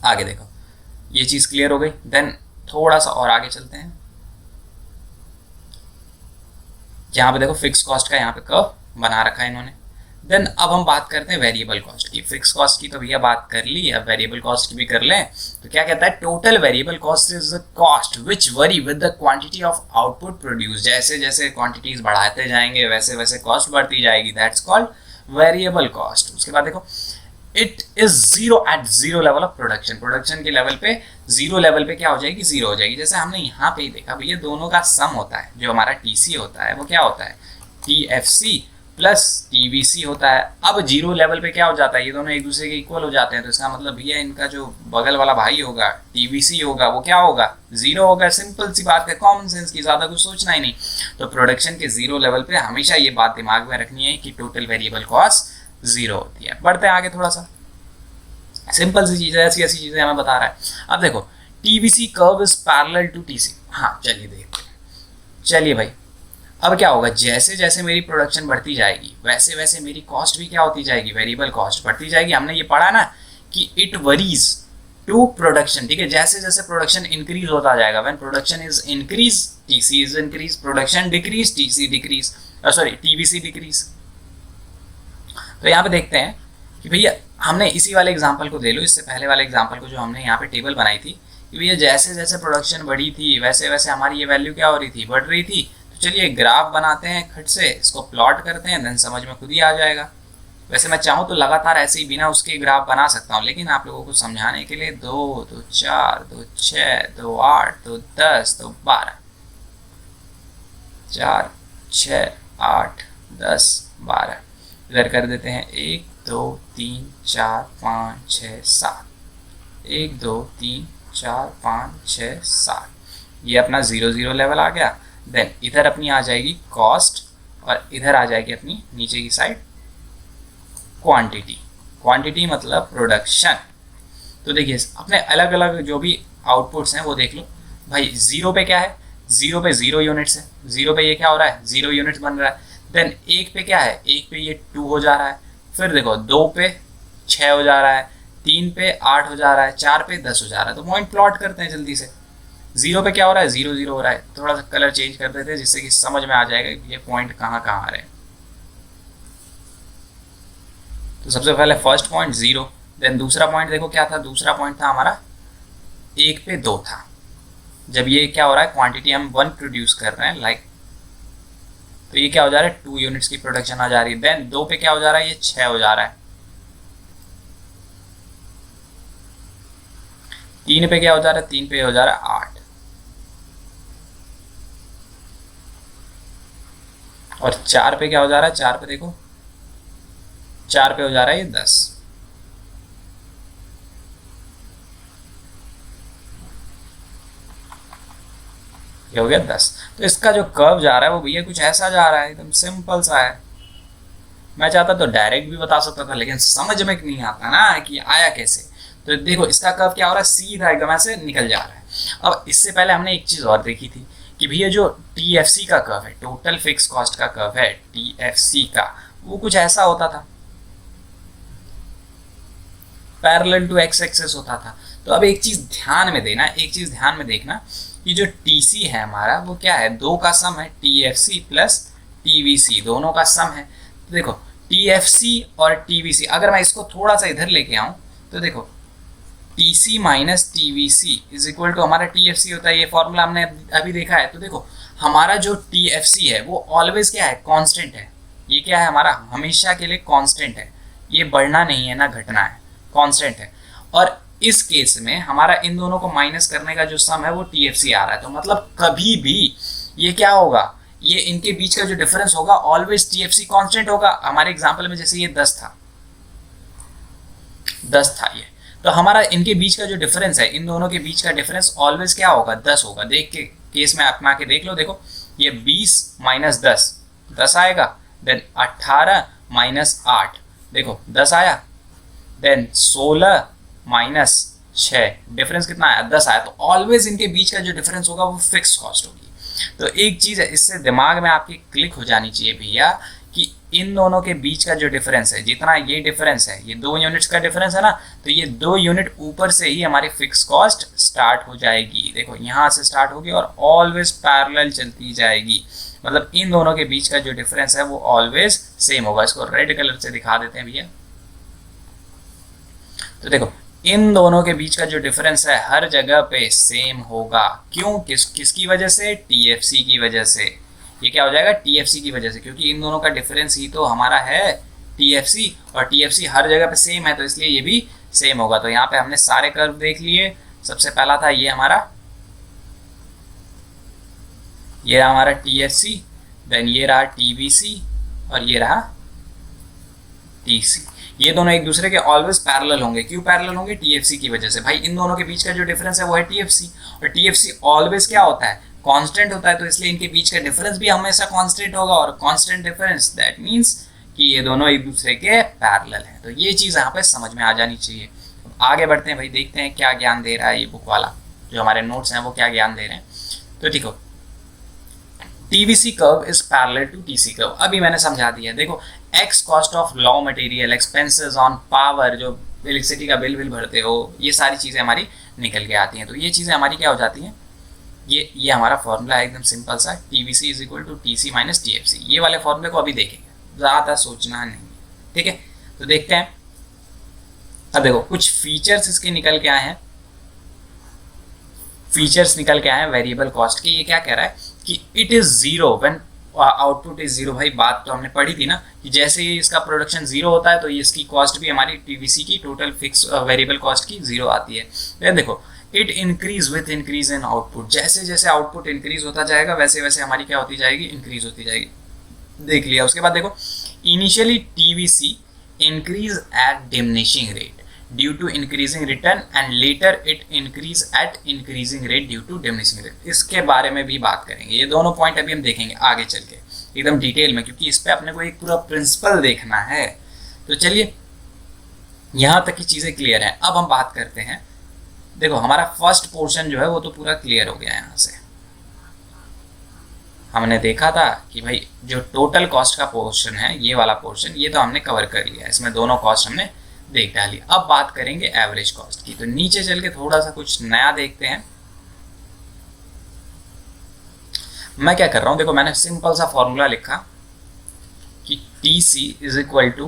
आगे देखो, ये चीज़ क्लियर हो गई। देन थोड़ा सा और आगे चलते हैं। यहाँ पे देखो फिक्स कॉस्ट का यहाँ पे कर्व बना रखा है इन्होंने। देन अब हम बात करते हैं वेरिएबल कॉस्ट की। फिक्स कॉस्ट की तो भैया बात कर ली, अब वेरिएबल कॉस्ट की भी कर लें। तो क्या कहता है, total variable cost is the cost which worry with the quantity of output produce. जैसे जैसे क्वांटिटीज बढ़ाते जाएंगे वैसे वैसे कॉस्ट बढ़ती जाएगी, दैट्स कॉल्ड वेरिएबल कॉस्ट। उसके बाद देखो, it is zero at zero level of production, production के लेवल पे, जीरो लेवल पे क्या हो जाएगी, जीरो हो जाएगी। जैसे हमने यहाँ पे ही देखा भैया, दोनों का सम होता है, जो हमारा TC होता है वो क्या होता है, TFC प्लस TVC होता है। अब जीरो लेवल पे क्या हो जाता है, ये दोनों एक दूसरे के इक्वल हो जाते हैं। तो इसका मतलब भैया इनका जो बगल वाला भाई होगा, TVC होगा, वो क्या होगा, जीरो होगा। सिंपल सी बात है, कॉमन सेंस की, ज़्यादा कुछ सोचना ही नहीं। तो प्रोडक्शन के जीरो लेवल पे हमेशा ये बात दिमाग में रखनी है कि टोटल वेरिएबल कॉस्ट जीरो होती है। बढ़ते हैं आगे, थोड़ा सा सिंपल सी चीज़ है, ऐसी ऐसी चीज़ें हमें बता रहा है। अब देखो, TVC curve is parallel to TC। हाँ चलिए देखते हैं। चलिए भाई, अब क्या होगा, जैसे जैसे मेरी प्रोडक्शन बढ़ती जाएगी वैसे वैसे मेरी कॉस्ट भी क्या होती जाएगी, वेरिएबल कॉस्ट बढ़ती जाएगी। हमने ये पढ़ा ना कि इट वरीज टू प्रोडक्शन, ठीक है, जैसे जैसे प्रोडक्शन इंक्रीज होता जाएगा, when production is increase TC is increase, production decrease TC decrease, sorry TVC decrease. तो यहाँ पे देखते हैं कि भैया हमने इसी वाले एग्जाम्पल को ले लो, इससे पहले वाले एग्जाम्पल को जो हमने यहाँ पे टेबल बनाई थी कि भैया जैसे जैसे प्रोडक्शन बढ़ी थी वैसे वैसे हमारी ये वैल्यू क्या हो रही थी, बढ़ रही थी। तो चलिए ग्राफ बनाते हैं खट से, इसको प्लॉट करते हैं, देन समझ में खुद ही आ जाएगा। वैसे मैं चाहूँ तो लगातार ऐसे ही बिना उसके ग्राफ बना सकता हूँ, लेकिन आप लोगों को समझाने के लिए 2 2 4 2 6 2 8 2 10 2 12, 4 6 8 10 12, इधर कर देते हैं 1 2 3 4 5 6 7, 1 2 3 4 5 6 7, ये अपना 0 0 लेवल आ गया। देन इधर अपनी आ जाएगी कॉस्ट और इधर आ जाएगी अपनी नीचे की साइड क्वांटिटी। क्वांटिटी मतलब प्रोडक्शन। तो देखिए अपने अलग अलग जो भी आउटपुट्स हैं वो देख लो भाई। जीरो पे क्या है, जीरो पे 0 यूनिट्स है, जीरो पे ये क्या हो रहा है, 0 यूनिट्स बन रहा है। देन 1 पे क्या है, 1 पे ये 2 हो जा रहा है, फिर देखो 2 पे 6 हो जा रहा है, 3 पे 8 हो जा रहा है, 4 पे 10 हो जा रहा है। तो पॉइंट प्लॉट करते हैं जल्दी से। 0 पे क्या हो रहा है, 0 0 हो रहा है। थोड़ा सा कलर चेंज कर देते हैं जिससे कि समझ में आ जाएगा कि ये पॉइंट कहाँ कहाँ आ रहे हैं। तो सबसे पहले फर्स्ट पॉइंट 0, देन दूसरा पॉइंट देखो क्या था, दूसरा पॉइंट था हमारा 1 पे 2 था। जब ये क्या हो रहा है, क्वांटिटी हम 1 प्रोड्यूस कर रहे हैं लाइक, तो ये क्या हो जा रहा है 2 यूनिट्स की प्रोडक्शन आ जा रही है। देन 2 पे क्या हो जा रहा है, ये 6 हो जा रहा है। 3 पे क्या हो जा रहा है, 3 पे हो जा रहा है 8, और 4 पे क्या हो जा रहा है, 4 पे देखो, 4 पे हो जा रहा है ये 10। ये हो गया 10। तो इसका जो कर्व जा रहा है वो भैया कुछ ऐसा जा रहा है, एकदम सिंपल सा है। मैं चाहता तो डायरेक्ट भी बता सकता था, लेकिन समझ में नहीं आता ना कि आया कैसे। तो देखो इसका कर्व क्या हो रहा है, सीधा एकदम ऐसे निकल जा रहा है। अब इससे पहले हमने एक चीज़ और देखी थी कि भैया जो TFC का कर्व है, टोटल फिक्स कॉस्ट का कर्व है TFC का, वो कुछ ऐसा होता था, पैरेलल टू एक्स एक्सेस होता था। तो अब एक चीज़ ध्यान में देना, एक चीज़ ध्यान में देखना कि जो TC है हमारा वो क्या है, 2 का सम है, TFC प्लस TVC दोनों का सम है। तो देखो TFC और TVC, अगर मैं इसको थोड़ा सा इधर लेके आऊँ तो देखो TC minus TVC is equal to हमारा TFC होता है। ये फॉर्मूला हमने अभी देखा है। तो देखो हमारा जो TFC है वो ऑलवेज क्या है, कांस्टेंट है। ये क्या है, हमारा हमेशा के लिए कांस्टेंट है, ये बढ़ना नहीं है ना घटना है, कांस्टेंट है। और इस केस में हमारा इन दोनों को माइनस करने का जो सम है वो TFC आ रहा है। तो मतलब कभी भी ये क्या होगा, ये इनके बीच का जो डिफरेंस होगा ऑलवेज TFC कांस्टेंट होगा। हमारे एग्जांपल में जैसे ये 10 था, 10 था ये, तो हमारा इनके बीच का जो डिफरेंस है, इन दोनों के बीच का डिफरेंस ऑलवेज क्या होगा, 10 होगा। देख के केस में अपना के देख लो, देखो ये 20 माइनस 10, 10 आएगा। देन 18 माइनस 8, देखो 10 आया। देन 16 माइनस 6, डिफरेंस कितना आया, 10 आया। तो ऑलवेज इनके बीच का जो डिफरेंस होगा वो फिक्स कॉस्ट होगी। तो एक चीज़ है इससे दिमाग में आपके क्लिक हो जानी चाहिए भैया कि इन दोनों के बीच का जो डिफरेंस है, जितना ये डिफरेंस है, ये 2 यूनिट्स का डिफरेंस है ना, तो ये 2 यूनिट ऊपर से ही हमारी फिक्स कॉस्ट स्टार्ट हो जाएगी। देखो यहाँ से स्टार्ट होगी और ऑलवेज पैरेलल चलती जाएगी। मतलब इन दोनों के बीच का जो डिफरेंस है वो ऑलवेज सेम होगा। इसको रेड कलर से दिखा देते हैं भैया। तो देखो इन दोनों के बीच का जो डिफरेंस है हर जगह पे सेम होगा। क्यों, किसकी वजह से, TFC की वजह से। ये क्या हो जाएगा, TFC की वजह से, क्योंकि इन दोनों का डिफरेंस ही तो हमारा है TFC, और TFC हर जगह पे सेम है, तो इसलिए ये भी सेम होगा। तो यहाँ पे हमने सारे कर्व देख लिए। सबसे पहला था ये हमारा, ये रहा हमारा TFC, देन ये रहा TVC, और ये रहा TC। ये दोनों एक दूसरे के ऑलवेज पैरेलल होंगे। क्यों पैरेलल होंगे, TFC की वजह से। भाई इन दोनों के बीच का जो डिफरेंस है वो है TFC, और TFC ऑलवेज क्या होता है, कांस्टेंट होता है। तो इसलिए इनके बीच का डिफरेंस भी हमेशा कांस्टेंट होगा, और कांस्टेंट डिफरेंस दैट मींस कि ये दोनों एक दूसरे के पैरेलल हैं। तो ये चीज़ यहाँ पे समझ में आ जानी चाहिए। आगे बढ़ते हैं भाई, देखते हैं क्या ज्ञान दे रहा है ये बुक वाला, जो हमारे नोट्स हैं वो क्या ज्ञान दे रहे हैं। तो देखो TVC curve is parallel to TC curve, अभी मैंने समझा दिया। देखो ex cost of raw material, expenses on power, जो इलेक्ट्रिसिटी का बिल भरते हो, ये सारी चीज़ें हमारी निकल के आती हैं। तो ये चीज़ें हमारी क्या हो जाती हैं, ये हमारा फॉर्मूला है एकदम सिंपल सा, TVC is equal to TC minus TFC। ये वाले फॉर्मूले को अभी देखेंगे, ज़्यादा सोचना नहीं, ठीक है। तो देखते हैं। अब देखो कुछ फीचर्स इसके निकल के आए हैं, फीचर्स निकल के आए हैं वेरिएबल कॉस्ट के। ये क्या कह रहा है कि it is zero when output is zero. भाई बात तो हमने पढ़ी थी ना कि जैसे ही इसका प्रोडक्शन जीरो होता है तो इसकी कॉस्ट भी हमारी TVC की टोटल फिक्स वेरिएबल कॉस्ट की जीरो आती है। तो देखो it increase with increase in output, जैसे जैसे आउटपुट इंक्रीज होता जाएगा वैसे वैसे हमारी क्या होती जाएगी, इंक्रीज होती जाएगी। देख लिया। उसके बाद देखो initially TVC increase at diminishing rate due to increasing return and later it increase at increasing rate due to diminishing rate. इसके बारे में भी बात करेंगे। ये दोनों पॉइंट अभी हम देखेंगे आगे चल के एकदम डिटेल में, क्योंकि इस पे अपने को एक पूरा प्रिंसिपल देखना है। तो चलिए यहाँ तक की चीज़ें क्लियर हैं। अब हम बात करते हैं। देखो हमारा फर्स्ट पोर्शन जो है वो तो पूरा क्लियर हो गया। यहाँ से हमने देखा था कि भाई जो टोटल कॉस्ट का पोर्शन है, ये वाला पोर्शन, ये तो हमने कवर कर लिया। इसमें दोनों कॉस्ट हमने देख डाली। अब बात करेंगे एवरेज कॉस्ट की। तो नीचे चल के थोड़ा सा कुछ नया देखते हैं। मैं क्या कर रहा हूं, देखो मैंने सिंपल सा फॉर्मूला लिखा कि TC is equal to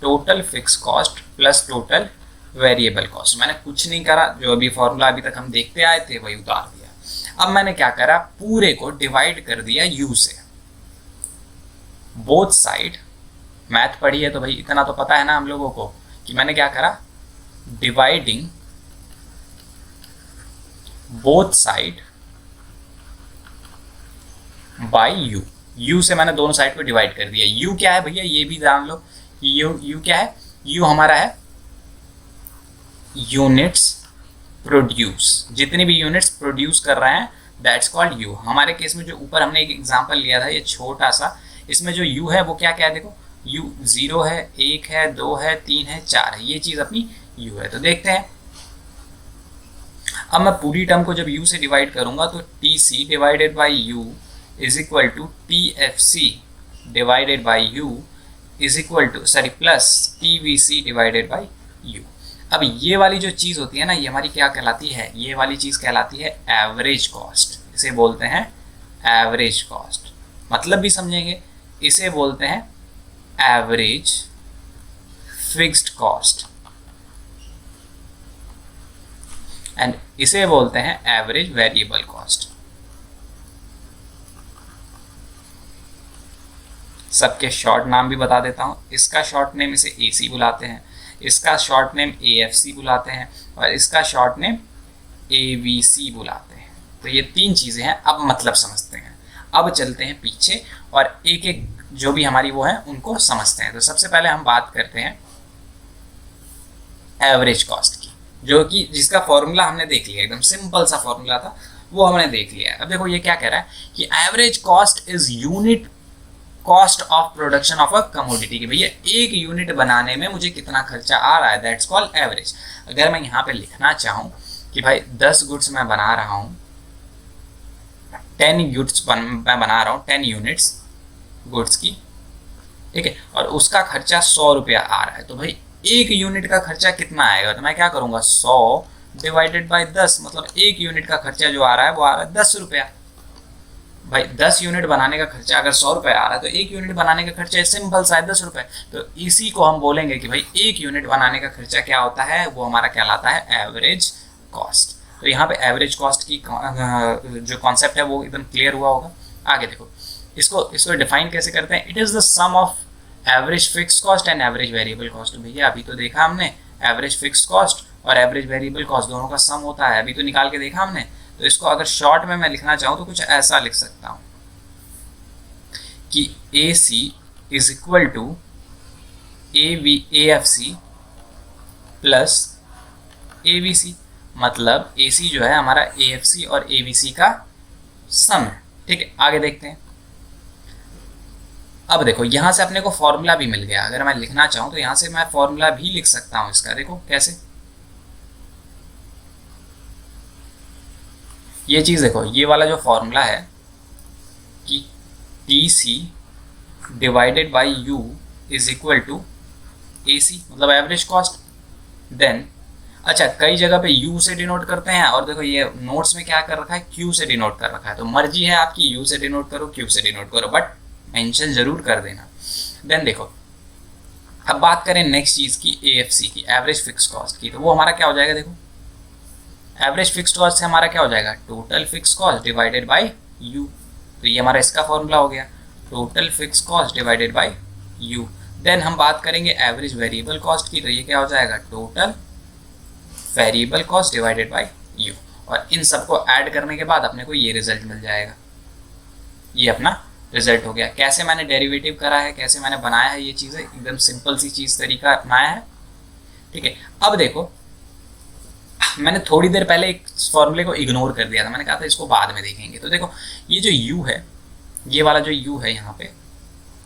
total fix cost plus total variable cost. मैंने कुछ नहीं करा, जो अभी फॉर्मूला अभी तक हम देखते आए थे वही उतार दिया। अब मैंने क्या करा, पूरे को डिवाइड कर दिया यू से। बोथ साइड, मैथ पढ़ी है तो भाई इतना तो पता है ना हम लोगों को कि मैंने क्या करा, dividing both side by you. You से मैंने दोनों साइड को डिवाइड कर दिया। यू क्या है भैया, ये भी जान लो कि यू क्या है। यू हमारा है यूनिट्स प्रोड्यूस, जितनी भी यूनिट्स प्रोड्यूस कर रहे हैं दैट्स कॉल्ड यू। हमारे केस में जो ऊपर हमने एक एग्जांपल लिया था ये छोटा सा, इसमें जो यू है वो क्या क्या है, देखो यू 0 है, 1 है, 2 है, 3 है, 4 है, ये चीज़ अपनी यू है। तो देखते हैं, अब मैं पूरी टर्म को जब यू से डिवाइड करूंगा तो T C divided by U is equal to T F C divided by U is equal to plus T V C divided by U. अब ये वाली जो चीज़ होती है ना, ये हमारी क्या कहलाती है, ये वाली चीज़ कहलाती है एवरेज कॉस्ट। इसे बोलते हैं एवरेज कॉस्ट। मतलब भी समझेंगे, इसे बोलते हैं एवरेज फिक्स्ड कॉस्ट एंड इसे बोलते हैं एवरेज वेरिएबल कॉस्ट। सबके शॉर्ट नाम भी बता देता हूँ। इसका शॉर्ट नेम इसे AC बुलाते हैं, इसका शॉर्ट नेम AFC बुलाते हैं और इसका शॉर्ट नेम AVC बुलाते हैं। तो ये तीन चीज़ें हैं। अब मतलब समझते हैं। अब चलते हैं पीछे और एक एक जो भी हमारी वो है उनको समझते हैं। तो सबसे पहले हम बात करते हैं एवरेज कॉस्ट की, जो कि जिसका फॉर्मूला हमने देख लिया, एकदम सिंपल सा फॉर्मूला था वो हमने देख लिया। अब देखो ये क्या कह रहा है कि average cost is unit cost of production of a commodity, कि भैया एक यूनिट बनाने में मुझे कितना खर्चा आ रहा है, दैट्स कॉल्ड एवरेज। अगर मैं यहाँ पे लिखना चाहूँ कि भाई 10 गुड्स मैं बना रहा हूँ, 10 गुड्स मैं बना रहा हूँ, 10 यूनिट्स गुड्स की, ठीक है, और उसका खर्चा 100 रुपया आ रहा है, तो भाई एक यूनिट का खर्चा कितना आएगा, तो मैं क्या करूँगा 100 डिवाइडेड बाई 10, मतलब एक यूनिट का खर्चा जो आ रहा है वो आ रहा है 10 रुपया। भाई 10 यूनिट बनाने का खर्चा अगर 100 रुपये आ रहा है तो एक यूनिट बनाने का खर्चा सिंपल सा है 10 रुपये। तो इसी को हम बोलेंगे कि भाई एक यूनिट बनाने का खर्चा क्या होता है, वो हमारा कहलाता है एवरेज कॉस्ट। तो यहाँ पे एवरेज कॉस्ट की जो कॉन्सेप्ट है वो एकदम क्लियर हुआ होगा। आगे देखो, इसको डिफाइन कैसे करते हैं, it is the sum of average fix cost and average variable cost. भैया अभी तो देखा हमने एवरेज फिक्स कॉस्ट और एवरेज वेरिएबल कॉस्ट दोनों का सम होता है, अभी तो निकाल के देखा हमने। तो इसको अगर शॉर्ट में मैं लिखना चाहूँ तो कुछ ऐसा लिख सकता हूँ कि AC is equal to AFC plus AVC, मतलब AC जो है हमारा AFC और AVC का सम है। ठीक है, आगे देखते हैं। अब देखो यहाँ से अपने को फॉर्मूला भी मिल गया। अगर मैं लिखना चाहूँ तो यहाँ से मैं फॉर्मूला भी लिख सकता हूँ इसका। देखो कैसे, ये चीज़ देखो, ये वाला जो फॉर्मूला है कि TC divided by U is equal to AC, मतलब एवरेज कॉस्ट। देन अच्छा, कई जगह पे U से डिनोट करते हैं और देखो ये नोट्स में क्या कर रखा है, Q से डिनोट कर रखा है। तो मर्जी है आपकी, U से डिनोट करो, Q से डिनोट करो, बट मेंशन जरूर कर देना। देन देखो, अब बात करें नेक्स्ट चीज़ की, AFC की, एवरेज फिक्स कॉस्ट की। तो वो हमारा क्या हो जाएगा, देखो एवरेज फिक्स्ड कॉस्ट से हमारा क्या हो जाएगा, total fix cost divided by U. तो ये हमारा इसका फॉर्मूला हो गया, total fix cost divided by U. Then हम बात करेंगे एवरेज वेरिएबल कॉस्ट की, तो ये क्या हो जाएगा, total variable cost divided by you. और इन सबको ऐड करने के बाद अपने को ये रिजल्ट मिल जाएगा। ये अपना रिजल्ट हो गया। कैसे मैंने डेरिवेटिव करा है, कैसे मैंने बनाया है, ये चीज़ें एकदम सिंपल सी चीज़ तरीका अपनाया है। ठीक है, अब देखो मैंने थोड़ी देर पहले एक फॉर्मूले को इग्नोर कर दिया था, मैंने कहा था इसको बाद में देखेंगे। तो देखो ये जो u है, ये वाला जो u है यहाँ पे,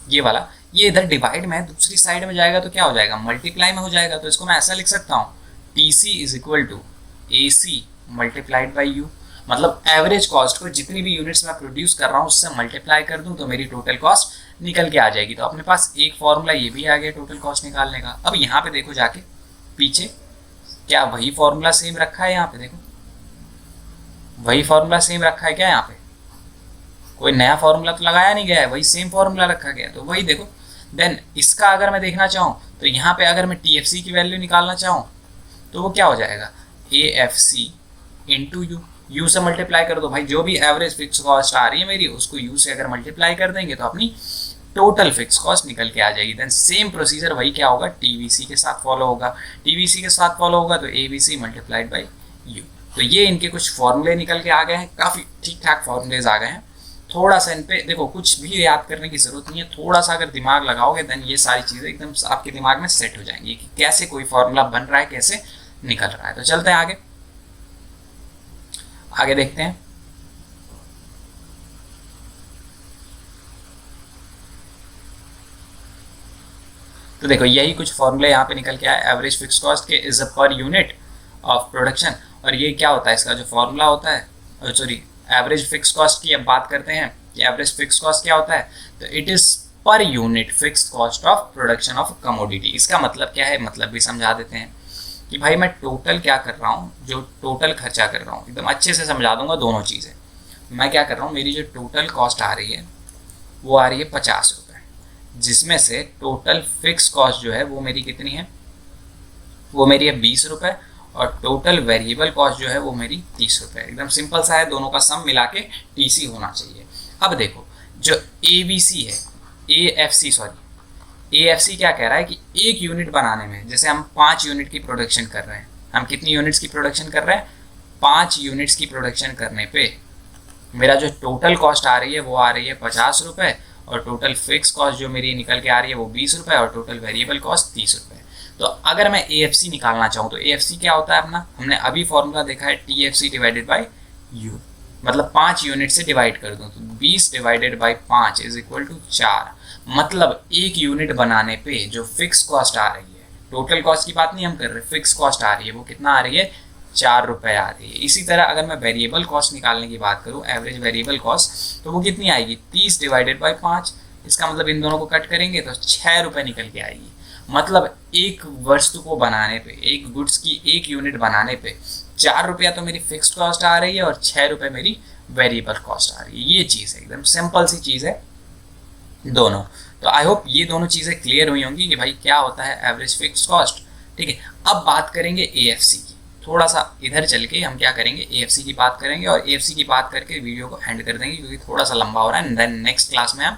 ये वाला, ये इधर डिवाइड में है, दूसरी साइड में जाएगा तो क्या हो जाएगा, मल्टीप्लाई में हो जाएगा। तो इसको मैं ऐसा लिख सकता हूँ, TC is equal to AC multiplied by U, मतलब एवरेज कॉस्ट को जितनी भी यूनिट्स मैं प्रोड्यूस कर रहा हूँ उससे मल्टीप्लाई कर दूँ तो मेरी टोटल कॉस्ट निकल के आ जाएगी। तो अपने पास एक फॉर्मूला ये भी आ गया टोटल कॉस्ट निकालने का। अब यहाँ पे देखो जाके पीछे, क्या वही फॉर्मूला सेम रखा है, यहाँ पे देखो वही फॉर्मूला सेम रखा है क्या, यहाँ पे कोई नया फॉर्मूला तो लगाया नहीं गया है, वही सेम फॉर्मूला रखा गया है। तो वही देखो देन इसका अगर मैं देखना चाहूँ तो यहाँ पे अगर मैं TFC की वैल्यू निकालना चाहूँ तो वो क्या हो जाएगा, AFC इंटू यू से मल्टीप्लाई कर दो भाई, जो भी एवरेज फिक्स कॉस्ट आ रही है मेरी उसको यू से अगर मल्टीप्लाई कर देंगे तो अपनी टोटल फिक्स कॉस्ट निकल के आ जाएगी। देन सेम प्रोसीजर वही क्या होगा, TVC के साथ फॉलो होगा, TVC के साथ फॉलो होगा तो ABC मल्टीप्लाइड बाई यू। तो ये इनके कुछ फॉर्मूले निकल के आ गए हैं, काफ़ी ठीक ठाक फॉर्मूलेज आ गए हैं। थोड़ा सा इन पे देखो, कुछ भी याद करने की ज़रूरत नहीं है, थोड़ा सा अगर दिमाग लगाओगे देन ये सारी चीज़ें एकदम आपके दिमाग में सेट हो जाएंगी कि कैसे कोई फॉर्मूला बन रहा है, कैसे निकल रहा है। तो चलते हैं आगे, आगे देखते हैं। तो देखो यही कुछ फॉर्मूले यहाँ पे निकल के आए एवरेज फिक्स कॉस्ट के, is a per unit of production. और ये क्या होता है, इसका जो फॉर्मूला होता है, सॉरी एवरेज फिक्स कॉस्ट की अब बात करते हैं कि एवरेज फिक्स कॉस्ट क्या होता है, तो it is per unit fix cost of production of commodity. इसका मतलब क्या है, मतलब भी समझा देते हैं कि भाई मैं टोटल क्या कर रहा हूँ, जो टोटल खर्चा कर रहा हूँ, एकदम अच्छे से समझा दूंगा दोनों चीज़ें। मैं क्या कर रहा हूँ, मेरी जो टोटल कॉस्ट आ रही है वो आ रही है 50 रुपये, जिसमें से टोटल फिक्स कॉस्ट जो है वो मेरी कितनी है, वो मेरी है 20 रुपये, और टोटल वेरिएबल कॉस्ट जो है वो मेरी 30 रुपये। एकदम सिंपल सा है, दोनों का सम मिला के TC होना चाहिए। अब देखो जो ABC है, AFC क्या कह रहा है कि एक यूनिट बनाने में, जैसे हम 5 यूनिट की प्रोडक्शन कर रहे हैं, हम कितनी यूनिट्स की प्रोडक्शन कर रहे हैं, 5 यूनिट्स की प्रोडक्शन करने पे मेरा जो टोटल कॉस्ट आ रही है वो आ रही है 50 रुपये, और टोटल फिक्स कॉस्ट जो मेरी निकल के आ रही है वो 20 रुपये, और टोटल वेरिएबल कॉस्ट 30 रुपये। तो अगर मैं AFC निकालना चाहूँ तो AFC क्या होता है अपना, हमने अभी फॉर्मूला देखा है TFC डिवाइडेड बाई यू, मतलब 5 यूनिट से डिवाइड कर दूँ तो 20 divided by 5 is equal to 4। मतलब एक यूनिट बनाने पे जो फिक्स कॉस्ट आ रही है, टोटल कॉस्ट की बात नहीं हम कर रहे, फिक्स कॉस्ट आ रही है वो कितना आ रही है, 4 रुपये आ रही है। इसी तरह अगर मैं वेरिएबल कॉस्ट निकालने की बात करूँ, एवरेज वेरिएबल कॉस्ट, तो वो कितनी आएगी, 30 डिवाइडेड बाई 5। इसका मतलब इन दोनों को कट करेंगे तो 6 रुपये निकल के आएगी। मतलब एक वस्तु को बनाने पे, एक गुड्स की एक यूनिट बनाने पे 4 रुपया तो मेरी फिक्स्ड कॉस्ट आ रही है और 6 रुपये मेरी वेरिएबल कॉस्ट आ रही है। ये चीज़ है, एकदम सिंपल सी चीज़ है दोनों। तो आई होप ये दोनों चीज़ें क्लियर हुई होंगी कि भाई क्या होता है एवरेज फिक्स कॉस्ट। ठीक है, अब बात करेंगे AFC की। थोड़ा सा इधर चल के हम क्या करेंगे, AFC की बात करेंगे, और AFC की बात करके वीडियो को एंड कर देंगे क्योंकि थोड़ा सा लंबा हो रहा है। देन नेक्स्ट क्लास में हम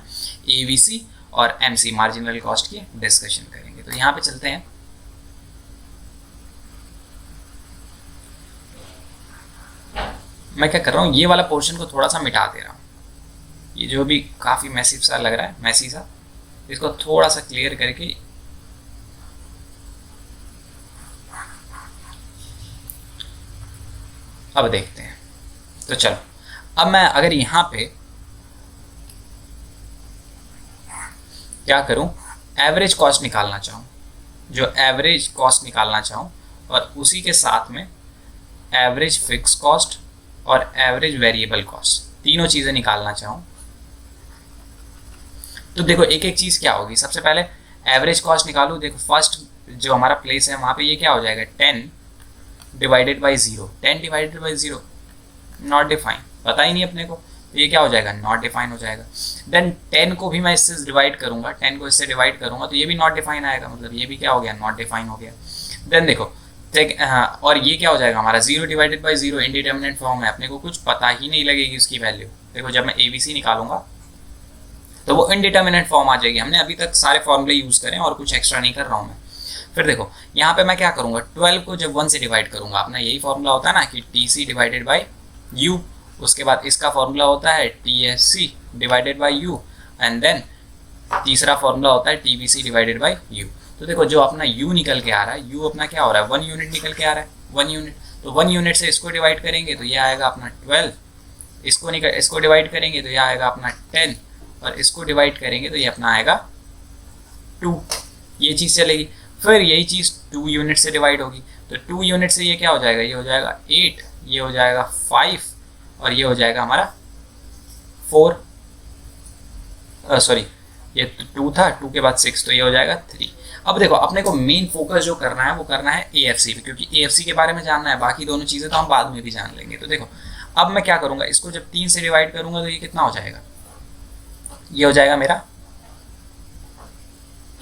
ABC और MC मार्जिनल कॉस्ट की डिस्कशन करेंगे। तो यहाँ पे चलते हैं। मैं क्या कर रहा हूँ, ये वाला पोर्शन को थोड़ा सा मिटा दे रहा हूँ, ये जो भी काफ़ी मैसिव सा लग रहा है, मैसी सा, इसको थोड़ा सा क्लियर करके अब देखते हैं। तो चलो, अब मैं अगर यहाँ पे क्या करूँ, एवरेज कॉस्ट निकालना चाहूँ, जो एवरेज कॉस्ट निकालना चाहूँ, और उसी के साथ में एवरेज फिक्स कॉस्ट और एवरेज वेरिएबल कॉस्ट, तीनों चीज़ें निकालना चाहूँ, तो देखो एक एक चीज़ क्या होगी। सबसे पहले एवरेज कॉस्ट निकालूँ, देखो फर्स्ट जो हमारा प्लेस है वहाँ पे ये क्या हो जाएगा, 10 divided by 0। 10 divided by 0 not define, पता ही नहीं अपने को, तो ये क्या हो जाएगा, नॉट डिफाइन हो जाएगा। देन 10 को भी मैं इससे डिवाइड करूँगा, 10 को इससे डिवाइड करूँगा तो ये भी नॉट डिफाइन आएगा, मतलब ये भी क्या हो गया, नॉट डिफाइन हो गया। देन देखो और ये क्या हो जाएगा हमारा, 0 डिवाइडेड बाई 0 इंडिटर्मिनेट फॉर्म है, अपने को कुछ पता ही नहीं लगेगी उसकी वैल्यू। देखो जब मैं ABC निकालूंगा तो वो इनडिटर्मिनेट फॉर्म आ जाएगी। हमने अभी तक सारे फॉर्मूले यूज़ करें और कुछ एक्स्ट्रा नहीं कर रहा हूँ मैं। फिर देखो यहाँ पे मैं क्या करूँगा, 12 को जब 1 से डिवाइड करूँगा, अपना यही फॉर्मूला होता है ना कि TC डिवाइडेड बाई U, उसके बाद इसका फॉर्मूला होता है TFC divided by U, and then तीसरा फॉर्मूला होता है TBC डिवाइडेड बाई U। तो देखो जो अपना U निकल के आ रहा है, U अपना क्या हो रहा है, 1 यूनिट निकल के आ रहा है, 1 यूनिट। तो 1 यूनिट से इसको डिवाइड करेंगे तो ये आएगा अपना 12, इसको डिवाइड करेंगे तो ये आएगा अपना 10, और इसको डिवाइड करेंगे तो ये अपना आएगा 2। ये चीज़ चलेगी। फिर यही चीज़ 2 यूनिट से डिवाइड होगी, तो 2 यूनिट से ये क्या हो जाएगा, ये हो जाएगा 8, ये हो जाएगा 5, और ये हो जाएगा हमारा 4, सॉरी ये 2 था, 2 के बाद 6, तो ये हो जाएगा 3। अब देखो अपने को मेन फोकस जो करना है वो करना है AFC पे, क्योंकि AFC के बारे में जानना है, बाकी दोनों चीज़ें तो हम बाद में भी जान लेंगे। तो देखो अब मैं क्या करूँगा, इसको जब 3 से डिवाइड करूँगा तो ये कितना हो जाएगा, ये हो जाएगा मेरा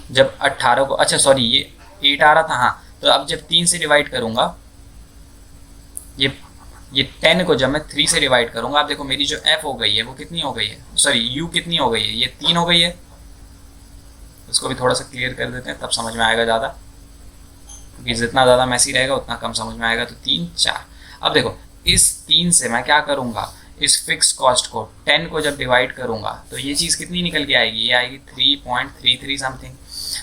जब 18 को, अच्छा सॉरी ये 8 आ रहा था, हाँ, तो अब जब 3 से डिवाइड करूँगा, ये 10 को जब मैं 3 से डिवाइड करूँगा, आप देखो मेरी जो f हो गई है वो कितनी हो गई है, सॉरी u कितनी हो गई है, ये 3 हो गई है। इसको भी थोड़ा सा क्लियर कर देते हैं, तब समझ में आएगा ज़्यादा, क्योंकि जितना ज़्यादा मैसी रहेगा उतना कम समझ में आएगा। तो 3 4, अब देखो इस 3 से मैं क्या करूँगा, इस फिक्स कॉस्ट को 10 को जब डिवाइड करूँगा तो ये चीज़ कितनी निकल के आएगी, ये आएगी 3.33 समथिंग।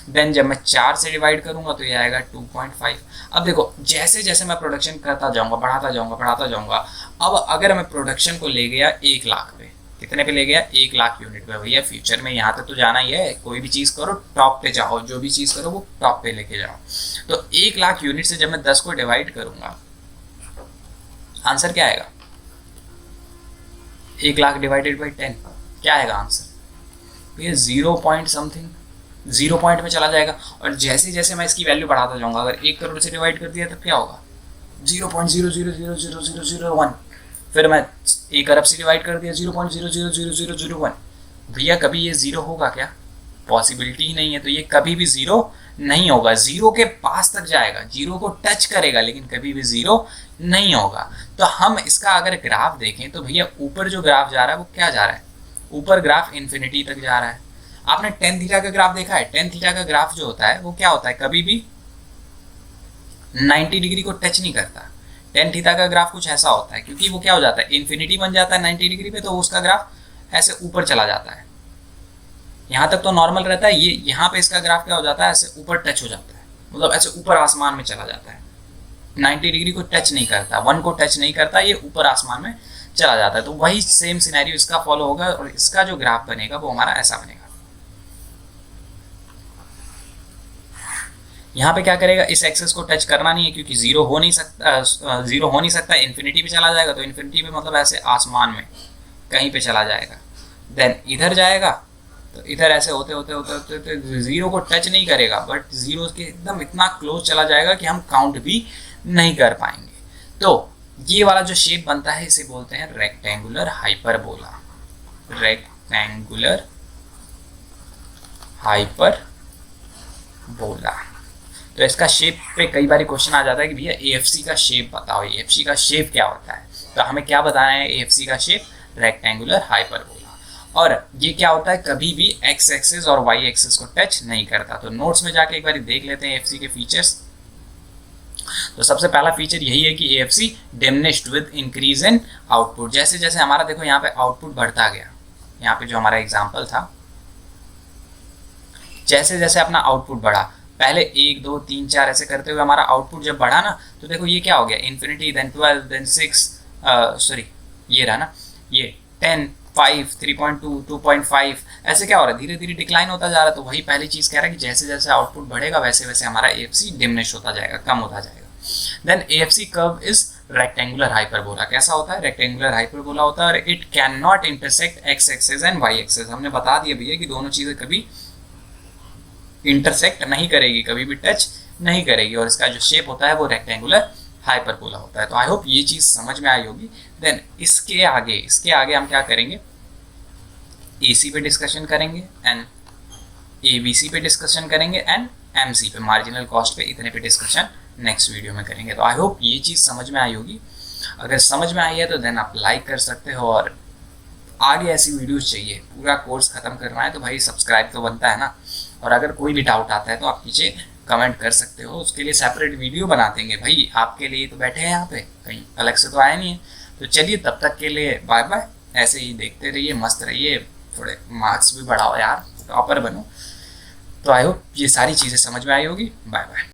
देन जब मैं 4 से डिवाइड करूँगा तो ये आएगा 2.5। अब देखो जैसे जैसे मैं प्रोडक्शन करता जाऊँगा, बढ़ाता जाऊँगा, अब अगर मैं प्रोडक्शन को ले गया 1 लाख पे, कितने पे ले गया, 1 लाख यूनिट पे, भैया फ्यूचर में यहाँ तक तो जाना ही है, कोई भी चीज़ करो टॉप पे जाओ, जो भी चीज़ करो वो टॉप पे लेके जाओ। तो 1 लाख यूनिट से जब मैं 10 को डिवाइड करूँगा, आंसर क्या आएगा, 1 लाख डिवाइडेड बाई 10, क्या आएगा आंसर, ये 0 पॉइंट समथिंग, 0 पॉइंट में चला जाएगा। और जैसे जैसे मैं इसकी वैल्यू बढ़ाता जाऊँगा, अगर 1 करोड़ से डिवाइड कर दिया तब क्या होगा, 0.00000001, फिर मैं 1 अरब से डिवाइड कर दिया 0.000001, भैया कभी ये ज़ीरो होगा क्या, पॉसिबिलिटी ही नहीं है। तो ये कभी भी ज़ीरो नहीं होगा, ज़ीरो के पास तक जाएगा, ज़ीरो को टच करेगा, लेकिन कभी भी ज़ीरो नहीं होगा। तो हम इसका अगर ग्राफ देखें तो भैया ऊपर जो ग्राफ जा रहा है वो क्या जा रहा है, ऊपर ग्राफ इन्फिनिटी तक जा रहा है। आपने टेन थीटा का ग्राफ देखा है, टेन थीटा का ग्राफ जो होता है वो क्या होता है, कभी भी 90 डिग्री को टच नहीं करता। टेन थीटा का ग्राफ कुछ ऐसा होता है, क्योंकि वो क्या हो जाता है, इन्फिनिटी बन जाता है 90 डिग्री पे, तो उसका ग्राफ ऐसे ऊपर चला जाता है। यहाँ तक तो नॉर्मल रहता है, ये यहाँ पे इसका ग्राफ क्या हो जाता है, ऐसे ऊपर टच हो जाता है, मतलब ऐसे ऊपर आसमान में चला जाता है, 90 डिग्री को टच नहीं करता, 1 को टच नहीं करता, ये ऊपर आसमान में चला जाता है। तो वही सेम सिनेरियो इसका फॉलो होगा, और इसका जो ग्राफ बनेगा वो हमारा ऐसा बनेगा। यहाँ पे क्या करेगा, इस एक्सेस को टच करना नहीं है, क्योंकि ज़ीरो हो नहीं सकता, इन्फिनिटी पे चला जाएगा, तो इन्फिनिटी पे मतलब ऐसे आसमान में कहीं पे चला जाएगा। देन इधर जाएगा तो इधर ऐसे होते होते होते होते ज़ीरो को टच नहीं करेगा, बट ज़ीरो के एकदम इतना क्लोज चला जाएगा कि हम काउंट भी नहीं कर पाएंगे। तो ये वाला जो शेप बनता है इसे बोलते हैं रेक्टेंगुलर हाइपरबोला, रेक्टेंगुलर हाइपरबोला। तो इसका शेप पे कई बार क्वेश्चन आ जाता है कि भैया एएफसी का शेप बताओ, एएफसी का शेप क्या होता है। तो हमें क्या बताना है, एएफसी का शेप रेक्टेंगुलर हाइपरबोला। और ये क्या होता है, कभी भी एक्स एक्सिस और वाई एक्सिस को टच नहीं करता। तो नोट्स में जाके एक बार देख लेते हैं एएफसी के फीचर्स। तो सबसे पहला फीचर यही है कि AFC diminished with increase in output. जैसे जैसे हमारा देखो यहाँ पे आउटपुट बढ़ता गया, यहाँ पे जो हमारा एग्जाम्पल था, जैसे जैसे अपना आउटपुट बढ़ा, पहले 1 2 3 4 ऐसे करते हुए हमारा आउटपुट जब बढ़ा ना, तो देखो ये क्या हो गया, इन्फिनिटी, देन 12, देन 6, सॉरी ये रहा ना, ये 10, 5, 3.2, 2.5, ऐसे क्या हो रहा है, धीरे धीरे डिक्लाइन होता जा रहा है। तो वही पहली चीज़ कह रहा है कि जैसे जैसे आउटपुट बढ़ेगा वैसे वैसे हमारा एएफसी डिमिनिश होता जाएगा, कम होता जाएगा। Then AFC curve is rectangular hyperbola. कैसा होता है, रेक्टेंगुलर हाइपरबोला होता है, और it can not intersect X axis and Y axis. हमने बता दिया भैया कि दोनों चीज़ें कभी इंटरसेक्ट नहीं करेगी, कभी भी टच नहीं करेगी, और इसका जो शेप होता है वो रेक्टेंगुलर हाइपरबोला होता है। तो आई होप ये चीज़ समझ में आई होगी। देन इसके आगे हम क्या करेंगे, एसी पे डिस्कशन करेंगे, एंड एबीसी पे डिस्कशन करेंगे, एंड एमसी पे, मार्जिनल कॉस्ट पे, इतने पे डिस्कशन नेक्स्ट वीडियो में करेंगे। तो आई होप ये चीज़ समझ में आई होगी। अगर समझ में आई है तो देन आप लाइक कर सकते हो, और आगे ऐसी वीडियोस चाहिए, पूरा कोर्स ख़त्म करना है तो भाई सब्सक्राइब तो बनता है ना। और अगर कोई भी डाउट आता है तो आप नीचे कमेंट कर सकते हो, उसके लिए सेपरेट वीडियो बना देंगे भाई, आपके लिए तो बैठे हैं यहाँ पे, कहीं अलग से तो आया नहीं है। तो चलिए तब तक के लिए बाय बाय, ऐसे ही देखते रहिए, मस्त रहिए, थोड़े मार्क्स भी बढ़ाओ यार, टॉपर बनो। तो आई होप ये सारी चीज़ें समझ में आई होगी। Bye bye.